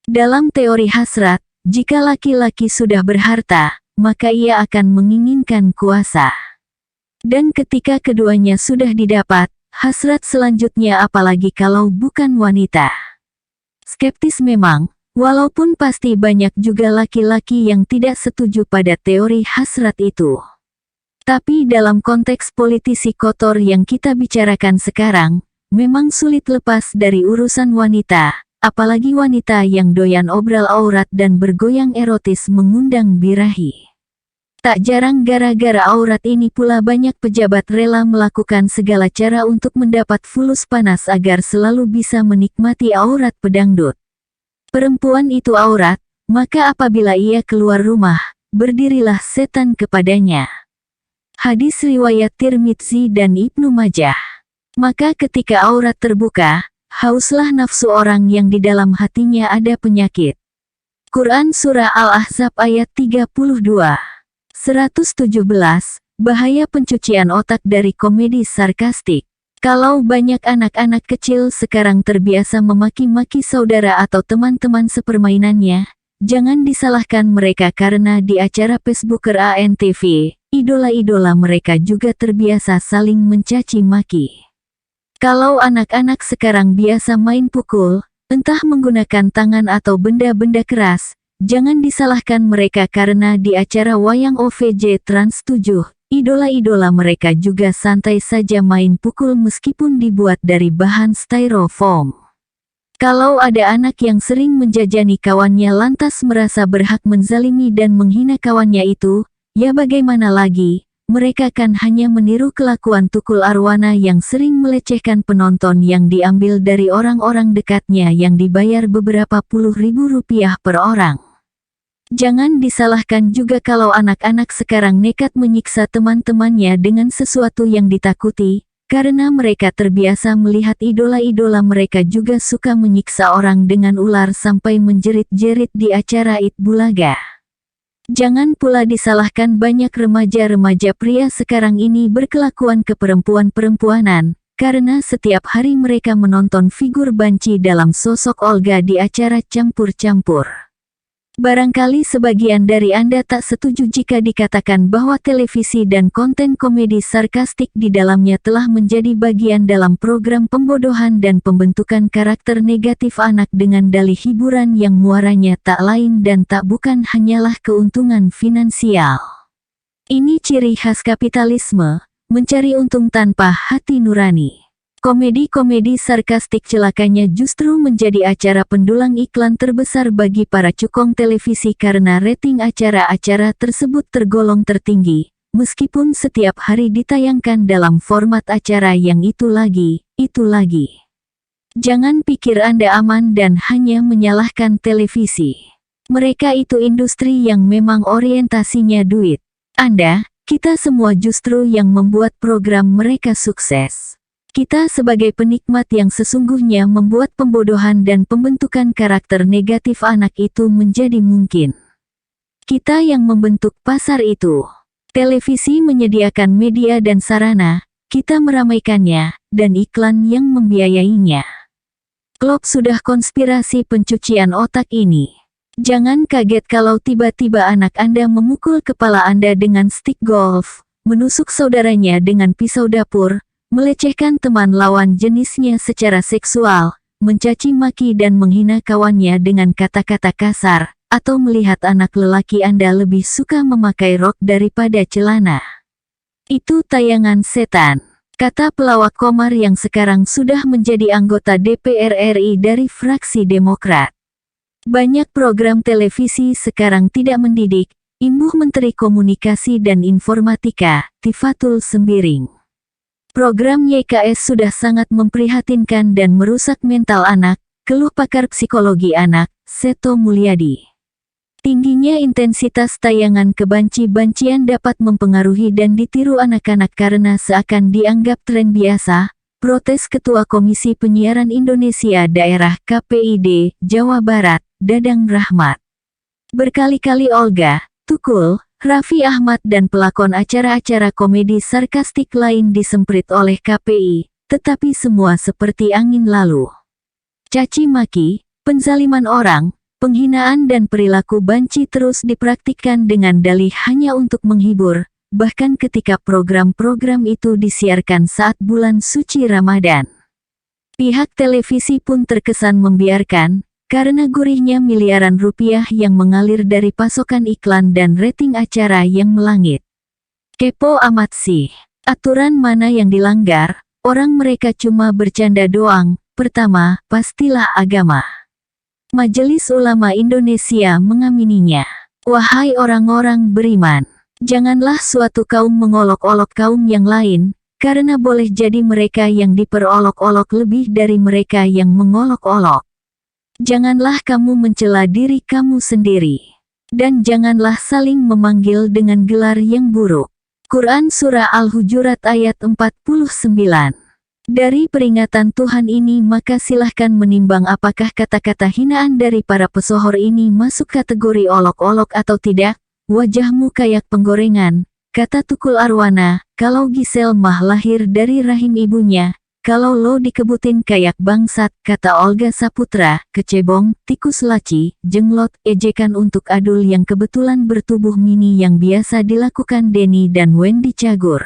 Dalam teori hasrat, jika laki-laki sudah berharta, maka ia akan menginginkan kuasa. Dan ketika keduanya sudah didapat, hasrat selanjutnya apalagi kalau bukan wanita. Skeptis memang, walaupun pasti banyak juga laki-laki yang tidak setuju pada teori hasrat itu. Tapi dalam konteks politisi kotor yang kita bicarakan sekarang, memang sulit lepas dari urusan wanita, apalagi wanita yang doyan obral aurat dan bergoyang erotis mengundang birahi. Tak jarang gara-gara aurat ini pula banyak pejabat rela melakukan segala cara untuk mendapat fulus panas agar selalu bisa menikmati aurat pedangdut. Perempuan itu aurat, maka apabila ia keluar rumah, berdirilah setan kepadanya. Hadis riwayat Tirmidzi dan Ibnu Majah. Maka ketika aurat terbuka, hauslah nafsu orang yang di dalam hatinya ada penyakit. Quran Surah Al-Ahzab ayat 32. 117. Bahaya pencucian otak dari komedi sarkastik. Kalau banyak anak-anak kecil sekarang terbiasa memaki-maki saudara atau teman-teman sepermainannya, jangan disalahkan mereka karena di acara Facebooker ANTV, idola-idola mereka juga terbiasa saling mencaci maki. Kalau anak-anak sekarang biasa main pukul, entah menggunakan tangan atau benda-benda keras, jangan disalahkan mereka karena di acara wayang OVJ Trans 7, idola-idola mereka juga santai saja main pukul meskipun dibuat dari bahan styrofoam. Kalau ada anak yang sering menjajani kawannya lantas merasa berhak menzalimi dan menghina kawannya itu, ya bagaimana lagi, mereka kan hanya meniru kelakuan Tukul Arwana yang sering melecehkan penonton yang diambil dari orang-orang dekatnya yang dibayar beberapa puluh ribu rupiah per orang. Jangan disalahkan juga kalau anak-anak sekarang nekat menyiksa teman-temannya dengan sesuatu yang ditakuti, karena mereka terbiasa melihat idola-idola mereka juga suka menyiksa orang dengan ular sampai menjerit-jerit di acara Id Bulaga. Jangan pula disalahkan banyak remaja-remaja pria sekarang ini berkelakuan keperempuan-perempuanan, karena setiap hari mereka menonton figur banci dalam sosok Olga di acara campur-campur. Barangkali sebagian dari Anda tak setuju jika dikatakan bahwa televisi dan konten komedi sarkastik di dalamnya telah menjadi bagian dalam program pembodohan dan pembentukan karakter negatif anak dengan dalih hiburan yang muaranya tak lain dan tak bukan hanyalah keuntungan finansial. Ini ciri khas kapitalisme, mencari untung tanpa hati nurani. Komedi-komedi sarkastik celakanya justru menjadi acara pendulang iklan terbesar bagi para cukong televisi karena rating acara-acara tersebut tergolong tertinggi, meskipun setiap hari ditayangkan dalam format acara yang itu lagi, itu lagi. Jangan pikir Anda aman dan hanya menyalahkan televisi. Mereka itu industri yang memang orientasinya duit. Anda, kita semua justru yang membuat program mereka sukses. Kita sebagai penikmat yang sesungguhnya membuat pembodohan dan pembentukan karakter negatif anak itu menjadi mungkin. Kita yang membentuk pasar itu. Televisi menyediakan media dan sarana, kita meramaikannya, dan iklan yang membiayainya. Klop sudah konspirasi pencucian otak ini. Jangan kaget kalau tiba-tiba anak Anda memukul kepala Anda dengan stik golf, menusuk saudaranya dengan pisau dapur, melecehkan teman lawan jenisnya secara seksual, mencaci maki dan menghina kawannya dengan kata-kata kasar, atau melihat anak lelaki Anda lebih suka memakai rok daripada celana. Itu tayangan setan, kata pelawak Komar yang sekarang sudah menjadi anggota DPR RI dari fraksi Demokrat. Banyak program televisi sekarang tidak mendidik, imbuh Menteri Komunikasi dan Informatika, Tifatul Sembiring. Program YKS sudah sangat memprihatinkan dan merusak mental anak, keluh pakar psikologi anak, Seto Mulyadi. Tingginya intensitas tayangan kebanci-bancian dapat mempengaruhi dan ditiru anak-anak karena seakan dianggap tren biasa, protes Ketua Komisi Penyiaran Indonesia Daerah KPID, Jawa Barat, Dadang Rahmat. Berkali-kali Olga, Tukul, Raffi Ahmad dan pelakon acara-acara komedi sarkastik lain disemprit oleh KPI, tetapi semua seperti angin lalu. Caci maki, penzaliman orang, penghinaan dan perilaku banci terus dipraktikkan dengan dalih hanya untuk menghibur, bahkan ketika program-program itu disiarkan saat bulan suci Ramadan. Pihak televisi pun terkesan membiarkan, karena gurihnya miliaran rupiah yang mengalir dari pasokan iklan dan rating acara yang melangit. Kepo amat sih. Aturan mana yang dilanggar? Orang mereka cuma bercanda doang. Pertama, pastilah agama. Majelis Ulama Indonesia mengamininya. Wahai orang-orang beriman, janganlah suatu kaum mengolok-olok kaum yang lain, karena boleh jadi mereka yang diperolok-olok lebih dari mereka yang mengolok-olok. Janganlah kamu mencela diri kamu sendiri. Dan janganlah saling memanggil dengan gelar yang buruk. Quran Surah Al-Hujurat ayat 49. Dari peringatan Tuhan ini maka silahkan menimbang apakah kata-kata hinaan dari para pesohor ini masuk kategori olok-olok atau tidak. Wajahmu kayak penggorengan, kata Tukul Arwana, kalau Gisel mah lahir dari rahim ibunya. Kalau lo dikebutin kayak bangsat, kata Olga Saputra, kecebong, tikus laci, jenglot, ejekan untuk adul yang kebetulan bertubuh mini yang biasa dilakukan Denny dan Wendy Cagur.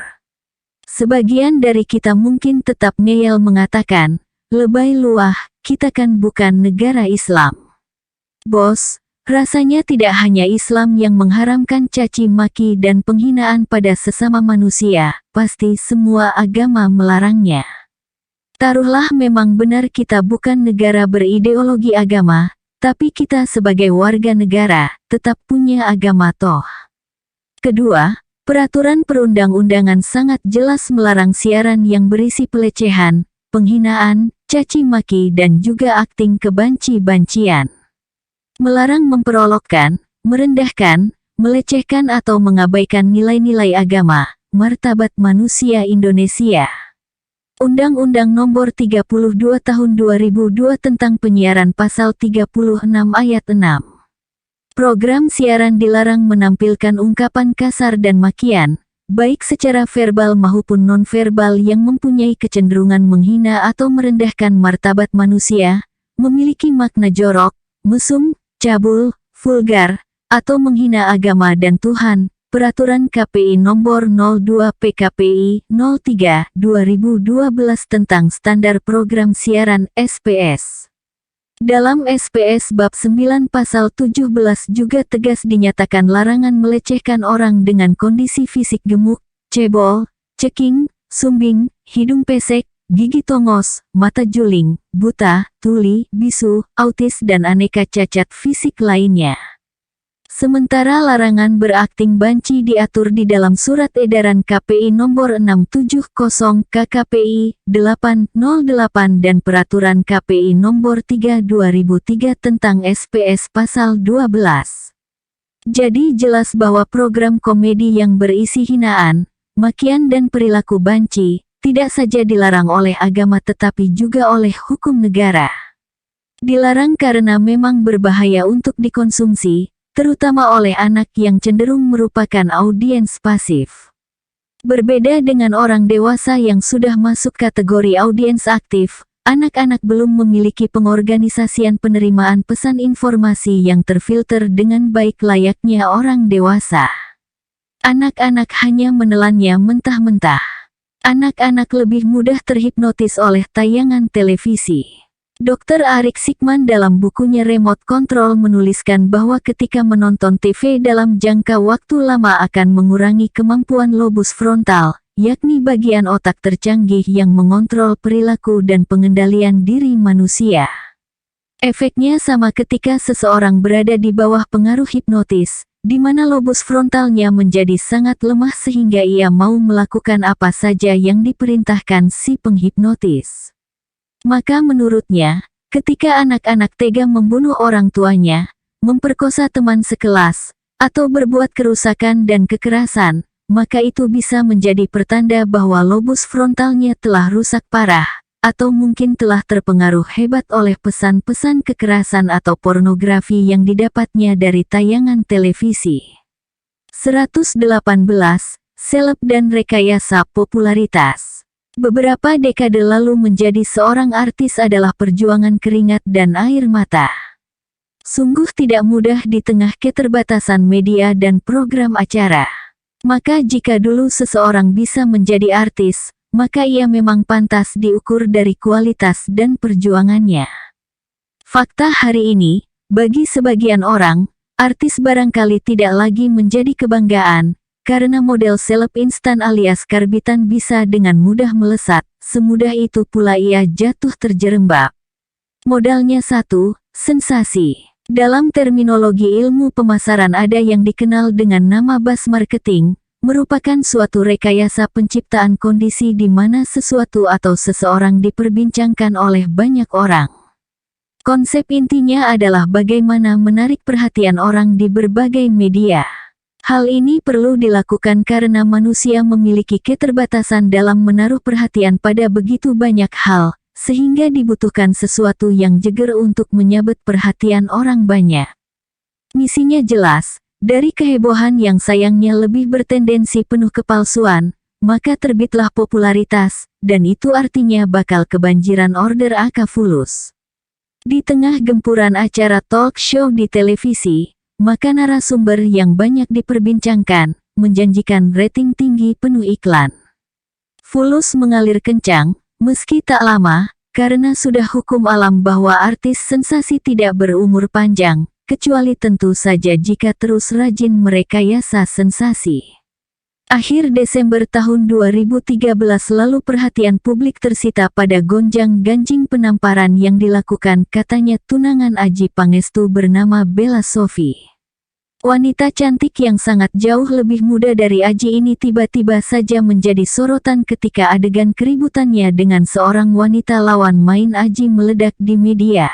Sebagian dari kita mungkin tetap ngeyel mengatakan, lebay luah, kita kan bukan negara Islam. Bos, rasanya tidak hanya Islam yang mengharamkan caci maki dan penghinaan pada sesama manusia, pasti semua agama melarangnya. Taruhlah memang benar kita bukan negara berideologi agama, tapi kita sebagai warga negara, tetap punya agama toh. Kedua, peraturan perundang-undangan sangat jelas melarang siaran yang berisi pelecehan, penghinaan, caci maki dan juga akting kebanci-bancian. Melarang memperolokkan, merendahkan, melecehkan atau mengabaikan nilai-nilai agama, martabat manusia Indonesia. Undang-Undang Nomor 32 Tahun 2002 tentang Penyiaran Pasal 36 Ayat 6. Program siaran dilarang menampilkan ungkapan kasar dan makian, baik secara verbal maupun non-verbal yang mempunyai kecenderungan menghina atau merendahkan martabat manusia, memiliki makna jorok, mesum, cabul, vulgar, atau menghina agama dan Tuhan. Peraturan KPI Nomor 02 PKPI 03 2012 tentang Standar Program Siaran SPS. Dalam SPS Bab 9 Pasal 17 juga tegas dinyatakan larangan melecehkan orang dengan kondisi fisik gemuk, cebol, ceking, sumbing, hidung pesek, gigi tongos, mata juling, buta, tuli, bisu, autis dan aneka cacat fisik lainnya. Sementara larangan berakting banci diatur di dalam Surat Edaran KPI Nomor 670 KKPI 808 dan Peraturan KPI Nomor 3 2003 tentang SPS Pasal 12. Jadi jelas bahwa program komedi yang berisi hinaan, makian dan perilaku banci, tidak saja dilarang oleh agama tetapi juga oleh hukum negara. Dilarang karena memang berbahaya untuk dikonsumsi, terutama oleh anak yang cenderung merupakan audiens pasif. Berbeda dengan orang dewasa yang sudah masuk kategori audiens aktif, anak-anak belum memiliki pengorganisasian penerimaan pesan informasi yang terfilter dengan baik layaknya orang dewasa. Anak-anak hanya menelannya mentah-mentah. Anak-anak lebih mudah terhipnotis oleh tayangan televisi. Dr. Arik Sikman dalam bukunya Remote Control menuliskan bahwa ketika menonton TV dalam jangka waktu lama akan mengurangi kemampuan lobus frontal, yakni bagian otak tercanggih yang mengontrol perilaku dan pengendalian diri manusia. Efeknya sama ketika seseorang berada di bawah pengaruh hipnotis, di mana lobus frontalnya menjadi sangat lemah sehingga ia mau melakukan apa saja yang diperintahkan si penghipnotis. Maka menurutnya, ketika anak-anak tega membunuh orang tuanya, memperkosa teman sekelas, atau berbuat kerusakan dan kekerasan, maka itu bisa menjadi pertanda bahwa lobus frontalnya telah rusak parah, atau mungkin telah terpengaruh hebat oleh pesan-pesan kekerasan atau pornografi yang didapatnya dari tayangan televisi. 118. Seleb dan rekayasa popularitas. Beberapa dekade lalu menjadi seorang artis adalah perjuangan keringat dan air mata. Sungguh tidak mudah di tengah keterbatasan media dan program acara. Maka jika dulu seseorang bisa menjadi artis, maka ia memang pantas diukur dari kualitas dan perjuangannya. Fakta hari ini, bagi sebagian orang, artis barangkali tidak lagi menjadi kebanggaan, karena model seleb instan alias karbitan bisa dengan mudah melesat, semudah itu pula ia jatuh terjerembab. Modalnya satu, sensasi. Dalam terminologi ilmu pemasaran ada yang dikenal dengan nama buzz marketing, merupakan suatu rekayasa penciptaan kondisi di mana sesuatu atau seseorang diperbincangkan oleh banyak orang. Konsep intinya adalah bagaimana menarik perhatian orang di berbagai media. Hal ini perlu dilakukan karena manusia memiliki keterbatasan dalam menaruh perhatian pada begitu banyak hal, sehingga dibutuhkan sesuatu yang jeger untuk menyabet perhatian orang banyak. Misinya jelas, dari kehebohan yang sayangnya lebih bertendensi penuh kepalsuan, maka terbitlah popularitas, dan itu artinya bakal kebanjiran order akafulus. Di tengah gempuran acara talk show di televisi, maka narasumber yang banyak diperbincangkan, menjanjikan rating tinggi penuh iklan. Fulus mengalir kencang, meski tak lama, karena sudah hukum alam bahwa artis sensasi tidak berumur panjang, kecuali tentu saja jika terus rajin merekayasa sensasi. Akhir Desember tahun 2013 lalu perhatian publik tersita pada gonjang-ganjing penamparan yang dilakukan katanya tunangan Adjie Pangestu bernama Bella Sophie. Wanita cantik yang sangat jauh lebih muda dari Adjie ini tiba-tiba saja menjadi sorotan ketika adegan keributannya dengan seorang wanita lawan main Adjie meledak di media.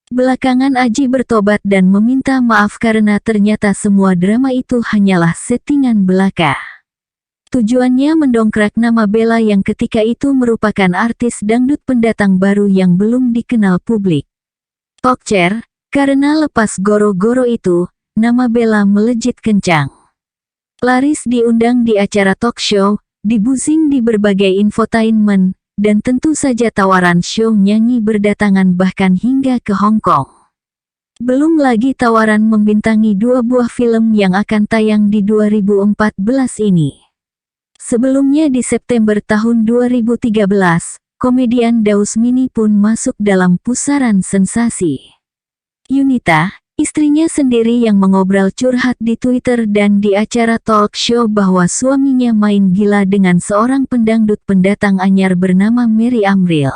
Belakangan Adjie bertobat dan meminta maaf karena ternyata semua drama itu hanyalah settingan belaka. Tujuannya mendongkrak nama Bella yang ketika itu merupakan artis dangdut pendatang baru yang belum dikenal publik. Pokcer, karena lepas goro-goro itu, nama Bella melejit kencang. Laris diundang di acara talk show, dibuzing di berbagai infotainment, dan tentu saja tawaran show nyanyi berdatangan bahkan hingga ke Hong Kong. Belum lagi tawaran membintangi 2 buah film yang akan tayang di 2014 ini. Sebelumnya di September tahun 2013, komedian Daus Mini pun masuk dalam pusaran sensasi. Yunita, istrinya sendiri yang mengobrol curhat di Twitter dan di acara talk show bahwa suaminya main gila dengan seorang pendangdut pendatang anyar bernama Mary Amril.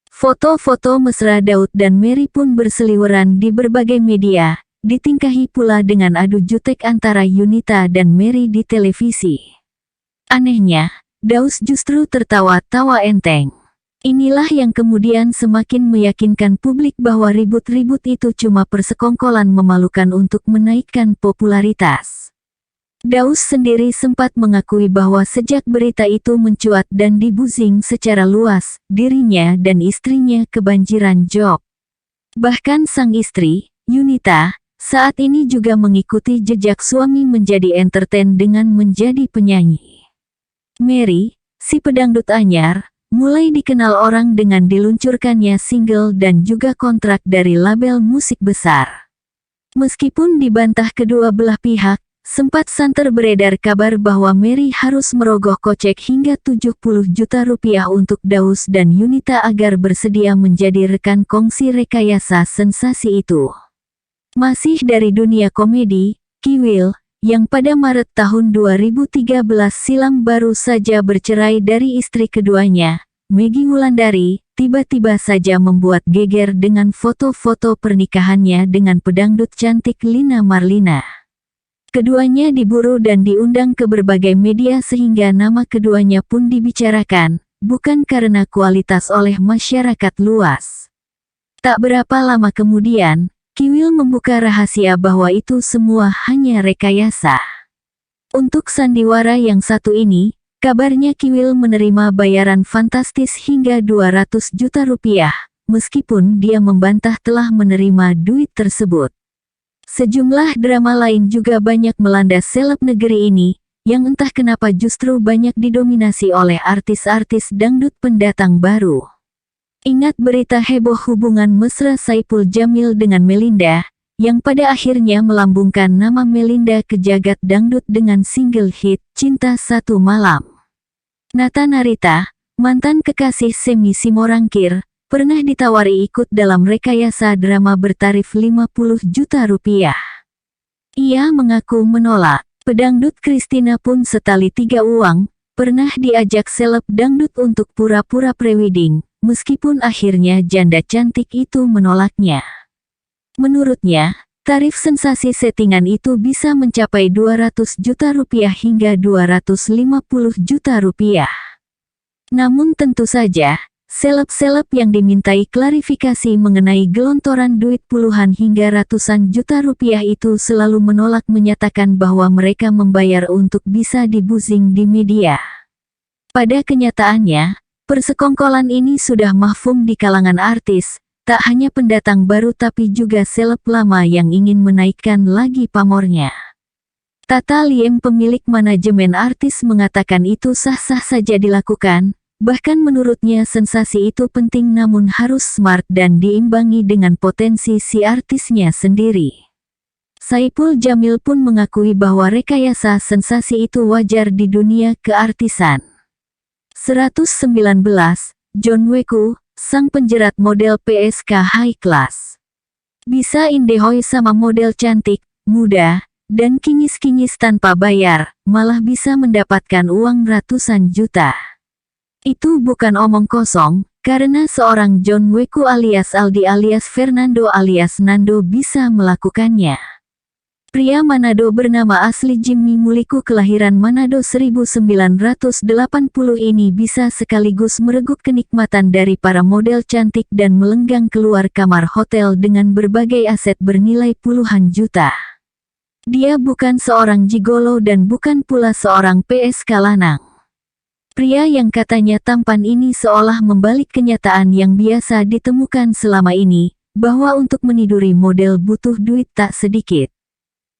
Foto-foto mesra Daud dan Mary pun berseliweran di berbagai media, ditingkahi pula dengan adu jutek antara Yunita dan Mary di televisi. Anehnya, Daus justru tertawa-tawa enteng. Inilah yang kemudian semakin meyakinkan publik bahwa ribut-ribut itu cuma persekongkolan memalukan untuk menaikkan popularitas. Daus sendiri sempat mengakui bahwa sejak berita itu mencuat dan dibuzing secara luas, dirinya dan istrinya kebanjiran job. Bahkan sang istri, Yunita, saat ini juga mengikuti jejak suami menjadi entertain dengan menjadi penyanyi. Mary, si pedangdut anyar, mulai dikenal orang dengan diluncurkannya single dan juga kontrak dari label musik besar. Meskipun dibantah kedua belah pihak, sempat santer beredar kabar bahwa Mary harus merogoh kocek hingga 70 juta rupiah untuk Daus dan Yunita agar bersedia menjadi rekan kongsi rekayasa sensasi itu. Masih dari dunia komedi, Kiwil, yang pada Maret tahun 2013 silam baru saja bercerai dari istri keduanya, Meggy Wulandari, tiba-tiba saja membuat geger dengan foto-foto pernikahannya dengan pedangdut cantik Lina Marlina. Keduanya diburu dan diundang ke berbagai media sehingga nama keduanya pun dibicarakan, bukan karena kualitas oleh masyarakat luas. Tak berapa lama kemudian, Kiwil membuka rahasia bahwa itu semua hanya rekayasa. Untuk sandiwara yang satu ini, kabarnya Kiwil menerima bayaran fantastis hingga 200 juta rupiah, meskipun dia membantah telah menerima duit tersebut. Sejumlah drama lain juga banyak melanda seleb negeri ini, yang entah kenapa justru banyak didominasi oleh artis-artis dangdut pendatang baru. Ingat berita heboh hubungan mesra Saipul Jamil dengan Melinda, yang pada akhirnya melambungkan nama Melinda ke jagat dangdut dengan single hit Cinta Satu Malam. Nata Narita, mantan kekasih Semi Simorangkir, pernah ditawari ikut dalam rekayasa drama bertarif 50 juta rupiah. Ia mengaku menolak. Pedangdut Christina pun setali tiga uang, pernah diajak seleb dangdut untuk pura-pura prewedding, meskipun akhirnya janda cantik itu menolaknya. Menurutnya, tarif sensasi settingan itu bisa mencapai 200 juta rupiah hingga 250 juta rupiah. Namun tentu saja, seleb-seleb yang dimintai klarifikasi mengenai gelontoran duit puluhan hingga ratusan juta rupiah itu selalu menolak, menyatakan bahwa mereka membayar untuk bisa dibuzing di media. Pada kenyataannya, persekongkolan ini sudah mafhum di kalangan artis, tak hanya pendatang baru tapi juga seleb lama yang ingin menaikkan lagi pamornya. Tata Liem, pemilik manajemen artis, mengatakan itu sah-sah saja dilakukan. Bahkan menurutnya sensasi itu penting namun harus smart dan diimbangi dengan potensi si artisnya sendiri. Saipul Jamil pun mengakui bahwa rekayasa sensasi itu wajar di dunia keartisan. 119, John Weku, sang penjerat model PSK high class. Bisa indehoi sama model cantik, muda, dan kinyis-kinyis tanpa bayar, malah bisa mendapatkan uang ratusan juta. Itu bukan omong kosong, karena seorang John Weku alias Aldi alias Fernando alias Nando bisa melakukannya. Pria Manado bernama asli Jimmy Muliku kelahiran Manado 1980 ini bisa sekaligus mereguk kenikmatan dari para model cantik dan melenggang keluar kamar hotel dengan berbagai aset bernilai puluhan juta. Dia bukan seorang gigolo dan bukan pula seorang PSK lanang. Pria yang katanya tampan ini seolah membalik kenyataan yang biasa ditemukan selama ini, bahwa untuk meniduri model butuh duit tak sedikit.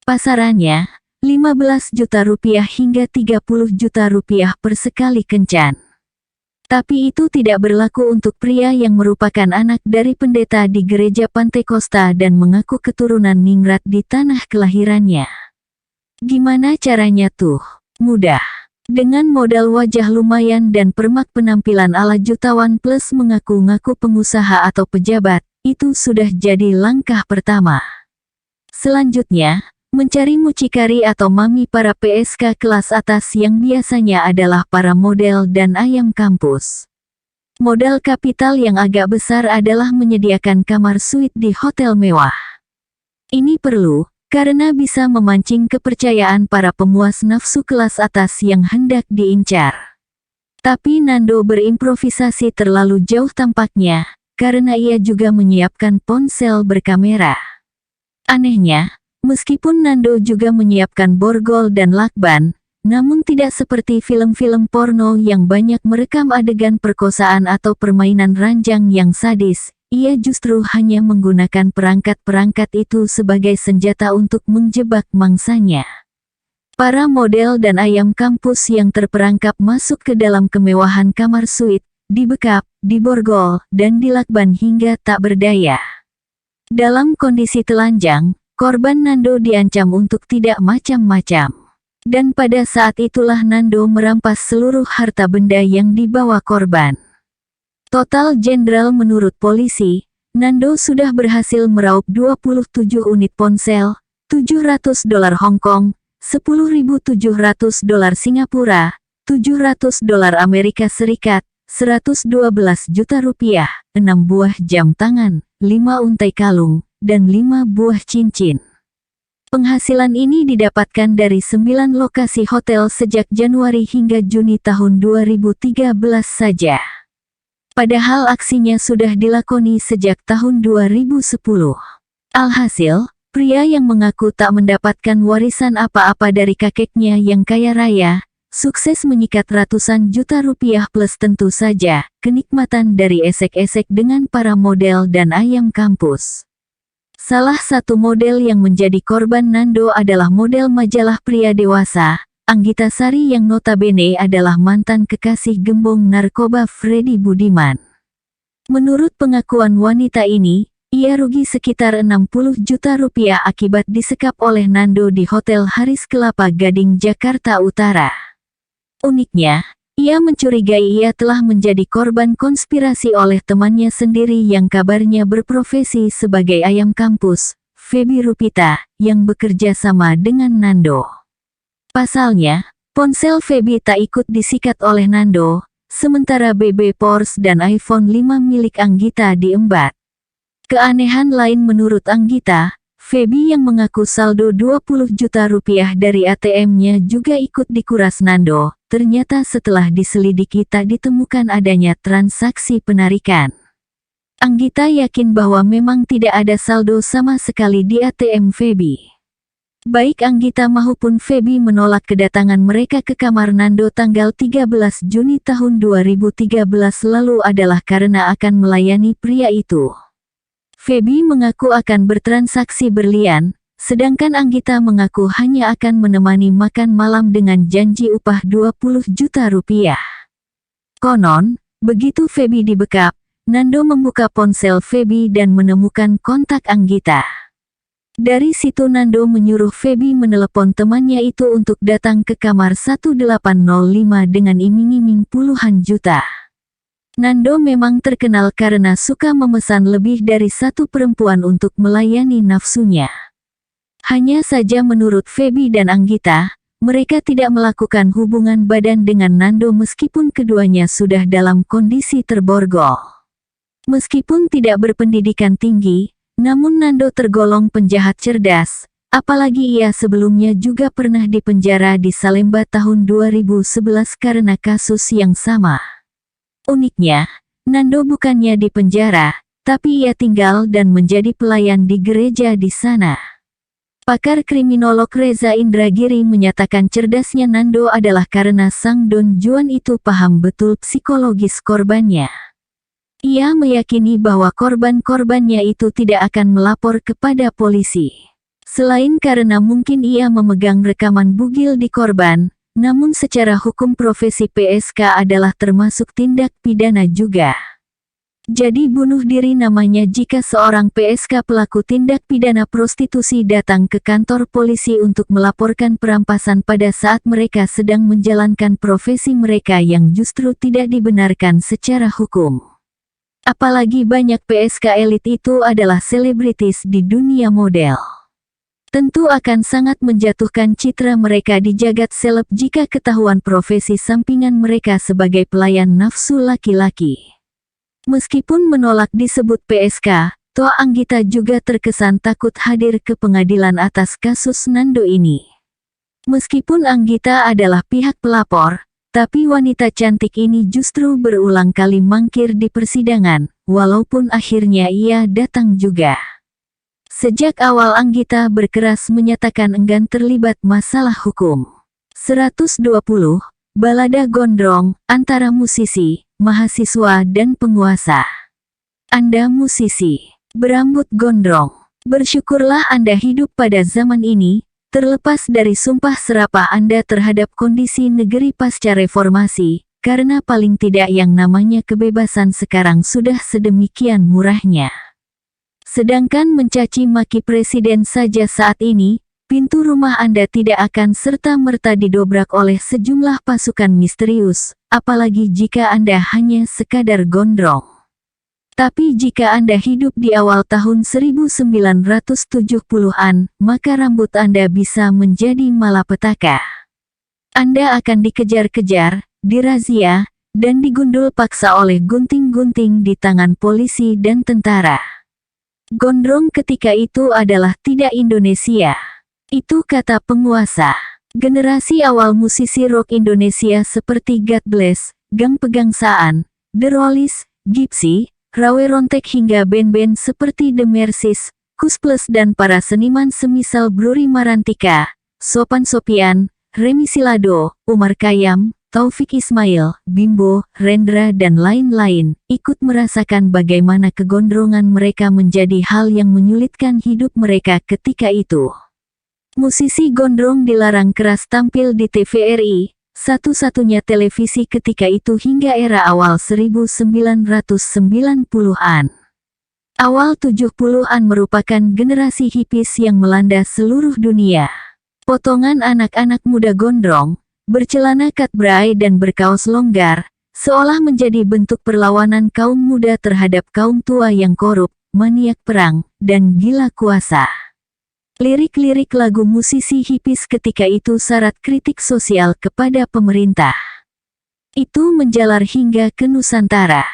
Pasarannya, 15 juta rupiah hingga 30 juta rupiah per sekali kencan. Tapi itu tidak berlaku untuk pria yang merupakan anak dari pendeta di gereja Pantekosta dan mengaku keturunan ningrat di tanah kelahirannya. Gimana caranya tuh? Mudah. Dengan modal wajah lumayan dan permak penampilan ala jutawan plus mengaku-ngaku pengusaha atau pejabat, itu sudah jadi langkah pertama. Selanjutnya, mencari mucikari atau mami para PSK kelas atas yang biasanya adalah para model dan ayam kampus. Modal kapital yang agak besar adalah menyediakan kamar suite di hotel mewah. Ini perlu, karena bisa memancing kepercayaan para pemuas nafsu kelas atas yang hendak diincar. Tapi Nando berimprovisasi terlalu jauh tampaknya, karena ia juga menyiapkan ponsel berkamera. Anehnya, meskipun Nando juga menyiapkan borgol dan lakban, namun tidak seperti film-film porno yang banyak merekam adegan perkosaan atau permainan ranjang yang sadis. Ia justru hanya menggunakan perangkat-perangkat itu sebagai senjata untuk menjebak mangsanya. Para model dan ayam kampus yang terperangkap masuk ke dalam kemewahan kamar suite, dibekap, diborgol, dan dilakban hingga tak berdaya. Dalam kondisi telanjang, korban Nando diancam untuk tidak macam-macam. Dan pada saat itulah Nando merampas seluruh harta benda yang dibawa korban. Total jenderal menurut polisi, Nando sudah berhasil meraup 27 unit ponsel, $700 Hong Kong, $10.700 Singapura, $700 Amerika Serikat, 112 juta rupiah, 6 buah jam tangan, 5 untai kalung, dan 5 buah cincin. Penghasilan ini didapatkan dari 9 lokasi hotel sejak Januari hingga Juni tahun 2013 saja. Padahal aksinya sudah dilakoni sejak tahun 2010. Alhasil, pria yang mengaku tak mendapatkan warisan apa-apa dari kakeknya yang kaya raya, sukses menyikat ratusan juta rupiah plus tentu saja, kenikmatan dari esek-esek dengan para model dan ayam kampus. Salah satu model yang menjadi korban Nando adalah model majalah pria dewasa, Anggita Sari yang notabene adalah mantan kekasih gembong narkoba Freddy Budiman. Menurut pengakuan wanita ini, ia rugi sekitar 60 juta rupiah akibat disekap oleh Nando di Hotel Haris Kelapa Gading, Jakarta Utara. Uniknya, ia mencurigai ia telah menjadi korban konspirasi oleh temannya sendiri yang kabarnya berprofesi sebagai ayam kampus, Feby Rupita, yang bekerja sama dengan Nando. Pasalnya, ponsel Feby tak ikut disikat oleh Nando, sementara BB Porsche dan iPhone 5 milik Anggita diembat. Keanehan lain menurut Anggita, Feby yang mengaku saldo 20 juta rupiah dari ATM-nya juga ikut dikuras Nando. Ternyata setelah diselidiki tak ditemukan adanya transaksi penarikan. Anggita yakin bahwa memang tidak ada saldo sama sekali di ATM Feby. Baik Anggita maupun Feby menolak kedatangan mereka ke kamar Nando tanggal 13 Juni tahun 2013 lalu adalah karena akan melayani pria itu. Feby mengaku akan bertransaksi berlian, sedangkan Anggita mengaku hanya akan menemani makan malam dengan janji upah 20 juta rupiah. Konon, begitu Feby dibekap, Nando membuka ponsel Feby dan menemukan kontak Anggita. Dari situ Nando menyuruh Feby menelepon temannya itu untuk datang ke kamar 1805 dengan iming-iming puluhan juta. Nando memang terkenal karena suka memesan lebih dari satu perempuan untuk melayani nafsunya. Hanya saja menurut Feby dan Anggita, mereka tidak melakukan hubungan badan dengan Nando meskipun keduanya sudah dalam kondisi terborgol. Meskipun tidak berpendidikan tinggi, namun Nando tergolong penjahat cerdas, apalagi ia sebelumnya juga pernah dipenjara di Salemba tahun 2011 karena kasus yang sama. Uniknya, Nando bukannya dipenjara, tapi ia tinggal dan menjadi pelayan di gereja di sana. Pakar kriminolog Reza Indragiri menyatakan cerdasnya Nando adalah karena sang Don Juan itu paham betul psikologis korbannya. Ia meyakini bahwa korban-korbannya itu tidak akan melapor kepada polisi. Selain karena mungkin ia memegang rekaman bugil di korban, namun secara hukum profesi PSK adalah termasuk tindak pidana juga. Jadi bunuh diri namanya jika seorang PSK pelaku tindak pidana prostitusi datang ke kantor polisi untuk melaporkan perampasan pada saat mereka sedang menjalankan profesi mereka yang justru tidak dibenarkan secara hukum. Apalagi banyak PSK elit itu adalah selebritis di dunia model. Tentu akan sangat menjatuhkan citra mereka di jagat seleb jika ketahuan profesi sampingan mereka sebagai pelayan nafsu laki-laki. Meskipun menolak disebut PSK, toh Anggita juga terkesan takut hadir ke pengadilan atas kasus Nando ini. Meskipun Anggita adalah pihak pelapor, tapi wanita cantik ini justru berulang kali mangkir di persidangan, walaupun akhirnya ia datang juga. Sejak awal Anggita berkeras menyatakan enggan terlibat masalah hukum. 120, balada gondrong, antara musisi, mahasiswa dan penguasa. Anda musisi, berambut gondrong. Bersyukurlah Anda hidup pada zaman ini, terlepas dari sumpah serapah Anda terhadap kondisi negeri pasca reformasi, karena paling tidak yang namanya kebebasan sekarang sudah sedemikian murahnya. Sedangkan mencaci maki presiden saja saat ini, pintu rumah Anda tidak akan serta-merta didobrak oleh sejumlah pasukan misterius, apalagi jika Anda hanya sekadar gondrong. Tapi jika Anda hidup di awal tahun 1970-an, maka rambut Anda bisa menjadi malapetaka. Anda akan dikejar-kejar, dirazia, dan digundul paksa oleh gunting-gunting di tangan polisi dan tentara. Gondrong ketika itu adalah tidak Indonesia. Itu kata penguasa. Generasi awal musisi rock Indonesia seperti God Bless, Gang Pegangsaan, The Rollies, Gypsy, Rawe Rontek hingga band-band seperti The Mercies, Kus Plus dan para seniman semisal Bruri Marantika, Sopan Sopian, Remy Silado, Umar Khayyam, Taufik Ismail, Bimbo, Rendra dan lain-lain, ikut merasakan bagaimana kegondrongan mereka menjadi hal yang menyulitkan hidup mereka ketika itu. Musisi gondrong dilarang keras tampil di TVRI, satu-satunya televisi ketika itu hingga era awal 1990-an. Awal 70-an merupakan generasi hippies yang melanda seluruh dunia. Potongan anak-anak muda gondrong, bercelana cut bray dan berkaos longgar, seolah menjadi bentuk perlawanan kaum muda terhadap kaum tua yang korup, maniak perang, dan gila kuasa. Lirik-lirik lagu musisi hippies ketika itu syarat kritik sosial kepada pemerintah. Itu menjalar hingga ke Nusantara.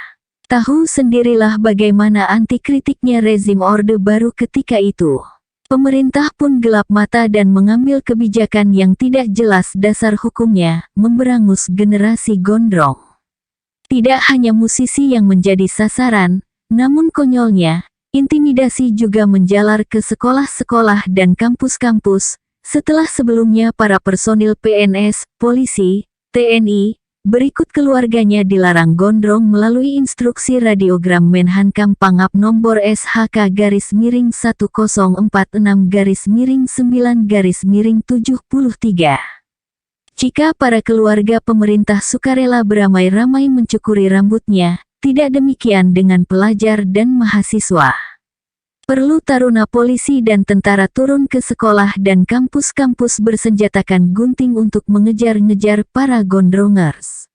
Tahu sendirilah bagaimana anti kritiknya rezim Orde Baru ketika itu. Pemerintah pun gelap mata dan mengambil kebijakan yang tidak jelas dasar hukumnya, memberangus generasi gondrong. Tidak hanya musisi yang menjadi sasaran, namun konyolnya, intimidasi juga menjalar ke sekolah-sekolah dan kampus-kampus, setelah sebelumnya para personil PNS, polisi, TNI, berikut keluarganya dilarang gondrong melalui instruksi radiogram Menhankam Pangap nomor SHK-1046-9-73. Jika para keluarga pemerintah sukarela beramai-ramai mencukuri rambutnya, tidak demikian dengan pelajar dan mahasiswa. Perlu taruna polisi dan tentara turun ke sekolah dan kampus-kampus bersenjatakan gunting untuk mengejar-ngejar para gondrongers.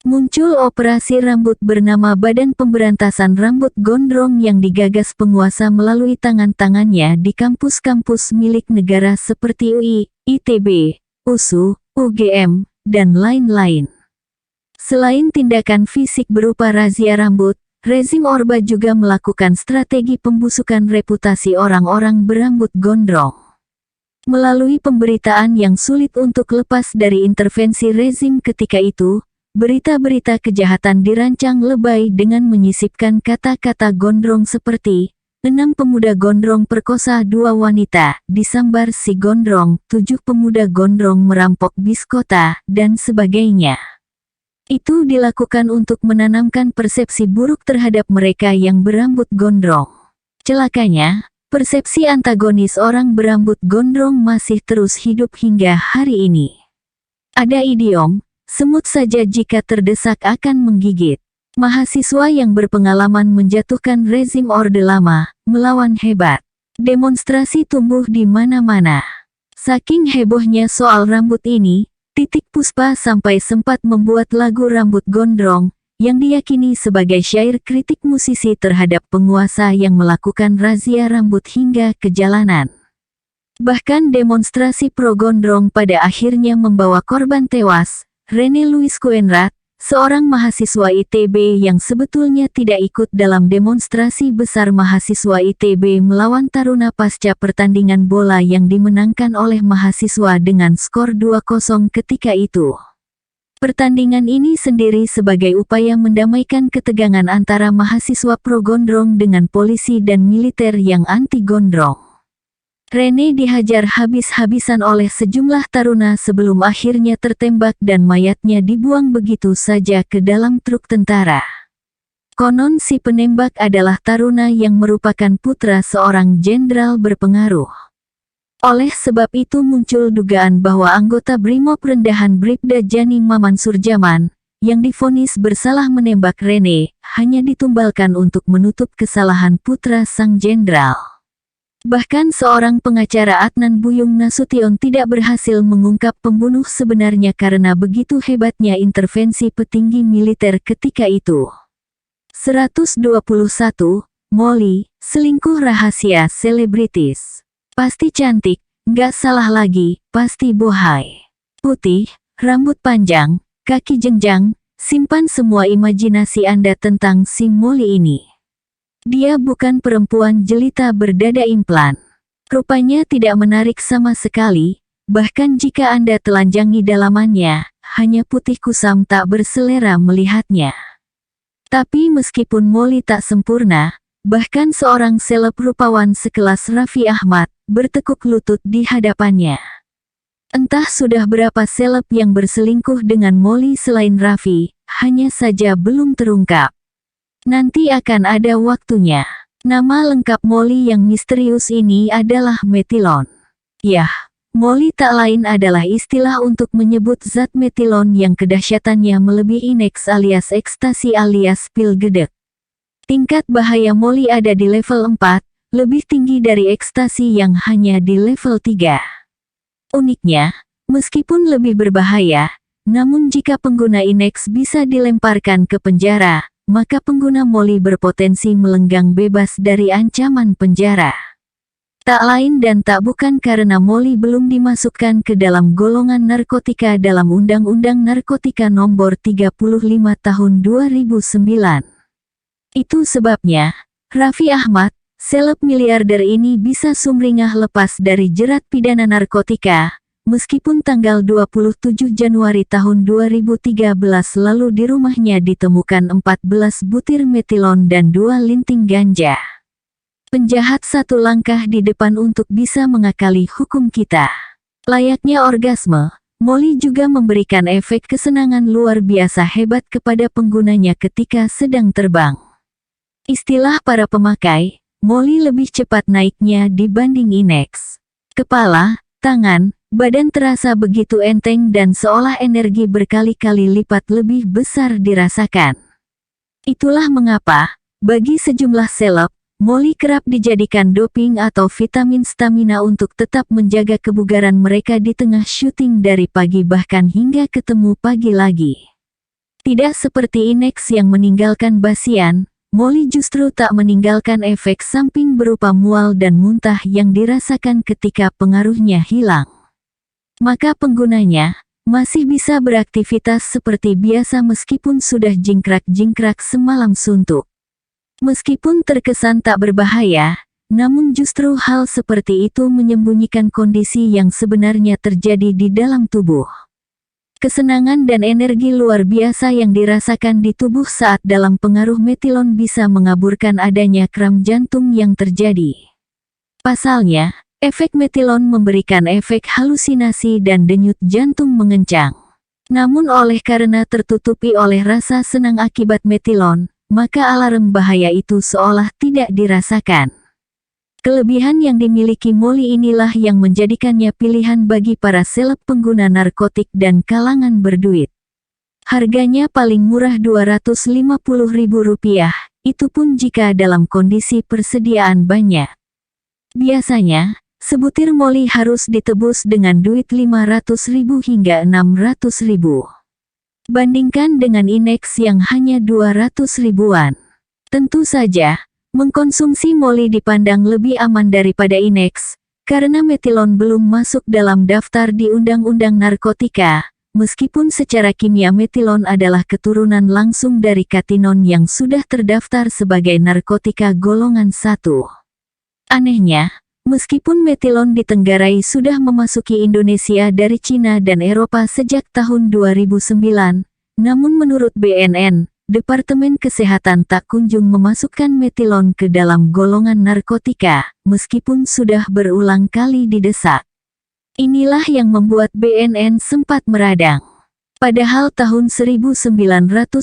Muncul operasi rambut bernama Badan Pemberantasan Rambut Gondrong yang digagas penguasa melalui tangan-tangannya di kampus-kampus milik negara seperti UI, ITB, USU, UGM, dan lain-lain. Selain tindakan fisik berupa razia rambut, rezim Orba juga melakukan strategi pembusukan reputasi orang-orang berambut gondrong. Melalui pemberitaan yang sulit untuk lepas dari intervensi rezim ketika itu, berita-berita kejahatan dirancang lebay dengan menyisipkan kata-kata gondrong seperti 6 pemuda gondrong perkosa 2 wanita, disambar si gondrong, 7 pemuda gondrong merampok bis kota, dan sebagainya. Itu dilakukan untuk menanamkan persepsi buruk terhadap mereka yang berambut gondrong. Celakanya, persepsi antagonis orang berambut gondrong masih terus hidup hingga hari ini. Ada idiom, semut saja jika terdesak akan menggigit. Mahasiswa yang berpengalaman menjatuhkan rezim Orde Lama, melawan hebat. Demonstrasi tumbuh di mana-mana. Saking hebohnya soal rambut ini, Titik Puspa sampai sempat membuat lagu Rambut Gondrong, yang diyakini sebagai syair kritik musisi terhadap penguasa yang melakukan razia rambut hingga ke jalanan. Bahkan demonstrasi pro-gondrong pada akhirnya membawa korban tewas, René Louis Coenraad, seorang mahasiswa ITB yang sebetulnya tidak ikut dalam demonstrasi besar mahasiswa ITB melawan Taruna pasca pertandingan bola yang dimenangkan oleh mahasiswa dengan skor 2-0 ketika itu. Pertandingan ini sendiri sebagai upaya mendamaikan ketegangan antara mahasiswa pro-gondrong dengan polisi dan militer yang anti-gondrong. René dihajar habis-habisan oleh sejumlah taruna sebelum akhirnya tertembak dan mayatnya dibuang begitu saja ke dalam truk tentara. Konon si penembak adalah taruna yang merupakan putra seorang jenderal berpengaruh. Oleh sebab itu muncul dugaan bahwa anggota Brimob rendahan Bribda Jani Maman Surjaman, yang divonis bersalah menembak René, hanya ditumbalkan untuk menutup kesalahan putra sang jenderal. Bahkan seorang pengacara Adnan Buyung Nasution tidak berhasil mengungkap pembunuh sebenarnya karena begitu hebatnya intervensi petinggi militer ketika itu. 121. Molly, selingkuh rahasia selebritis. Pasti cantik, nggak salah lagi, pasti bohai. Putih, rambut panjang, kaki jenjang, simpan semua imajinasi Anda tentang si Molly ini. Dia bukan perempuan jelita berdada implan. Rupanya tidak menarik sama sekali, bahkan jika Anda telanjangi dalamannya, hanya putih kusam tak berselera melihatnya. Tapi meskipun Molly tak sempurna, bahkan seorang seleb rupawan sekelas Raffi Ahmad, bertekuk lutut di hadapannya. Entah sudah berapa seleb yang berselingkuh dengan Molly selain Raffi, hanya saja belum terungkap. Nanti akan ada waktunya. Nama lengkap Molly yang misterius ini adalah metilon. Yah, Molly tak lain adalah istilah untuk menyebut zat metilon yang kedahsyatannya melebihi neks alias ekstasi alias pil gedek. Tingkat bahaya Molly ada di level 4, lebih tinggi dari ekstasi yang hanya di level 3. Uniknya, meskipun lebih berbahaya, namun jika pengguna Inex bisa dilemparkan ke penjara, maka pengguna Molly berpotensi melenggang bebas dari ancaman penjara. Tak lain dan tak bukan karena Molly belum dimasukkan ke dalam golongan narkotika dalam Undang-Undang Narkotika Nomor 35 Tahun 2009. Itu sebabnya, Raffi Ahmad, seleb miliarder ini bisa sumringah lepas dari jerat pidana narkotika, meskipun tanggal 27 Januari tahun 2013 lalu di rumahnya ditemukan 14 butir metilon dan 2 linting ganja. Penjahat satu langkah di depan untuk bisa mengakali hukum kita. Layaknya orgasme, Molly juga memberikan efek kesenangan luar biasa hebat kepada penggunanya ketika sedang terbang. Istilah para pemakai, Molly lebih cepat naiknya dibanding Inex. Kepala, tangan, badan terasa begitu enteng dan seolah energi berkali-kali lipat lebih besar dirasakan. Itulah mengapa, bagi sejumlah seleb, Molly kerap dijadikan doping atau vitamin stamina untuk tetap menjaga kebugaran mereka di tengah syuting dari pagi bahkan hingga ketemu pagi lagi. Tidak seperti Inex yang meninggalkan basian, Molly justru tak meninggalkan efek samping berupa mual dan muntah yang dirasakan ketika pengaruhnya hilang. Maka penggunanya masih bisa beraktivitas seperti biasa meskipun sudah jingkrak-jingkrak semalam suntuk. Meskipun terkesan tak berbahaya, namun justru hal seperti itu menyembunyikan kondisi yang sebenarnya terjadi di dalam tubuh. Kesenangan dan energi luar biasa yang dirasakan di tubuh saat dalam pengaruh metilon bisa mengaburkan adanya kram jantung yang terjadi. Pasalnya, efek metilon memberikan efek halusinasi dan denyut jantung mengencang. Namun karena tertutupi oleh rasa senang akibat metilon, maka alarm bahaya itu seolah tidak dirasakan. Kelebihan yang dimiliki Molly inilah yang menjadikannya pilihan bagi para seleb pengguna narkotik dan kalangan berduit. Harganya paling murah Rp250.000, itu pun jika dalam kondisi persediaan banyak. Biasanya, sebutir Molly harus ditebus dengan duit Rp500.000 hingga Rp600.000. Bandingkan dengan Inex yang hanya Rp200.000-an. Tentu saja, mengkonsumsi Molly dipandang lebih aman daripada Inex, karena metilon belum masuk dalam daftar di Undang-Undang Narkotika, meskipun secara kimia metilon adalah keturunan langsung dari katinon yang sudah terdaftar sebagai narkotika golongan 1. Anehnya, meskipun metilon ditenggarai sudah memasuki Indonesia dari Cina dan Eropa sejak tahun 2009, namun menurut BNN, Departemen Kesehatan tak kunjung memasukkan metilon ke dalam golongan narkotika, meskipun sudah berulang kali didesak. Inilah yang membuat BNN sempat meradang. Padahal tahun 1996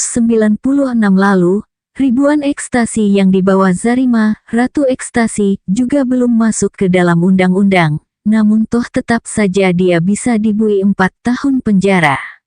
lalu, ribuan ekstasi yang dibawa Zarima, Ratu Ekstasi, juga belum masuk ke dalam undang-undang, namun toh tetap saja dia bisa dibui 4 tahun penjara.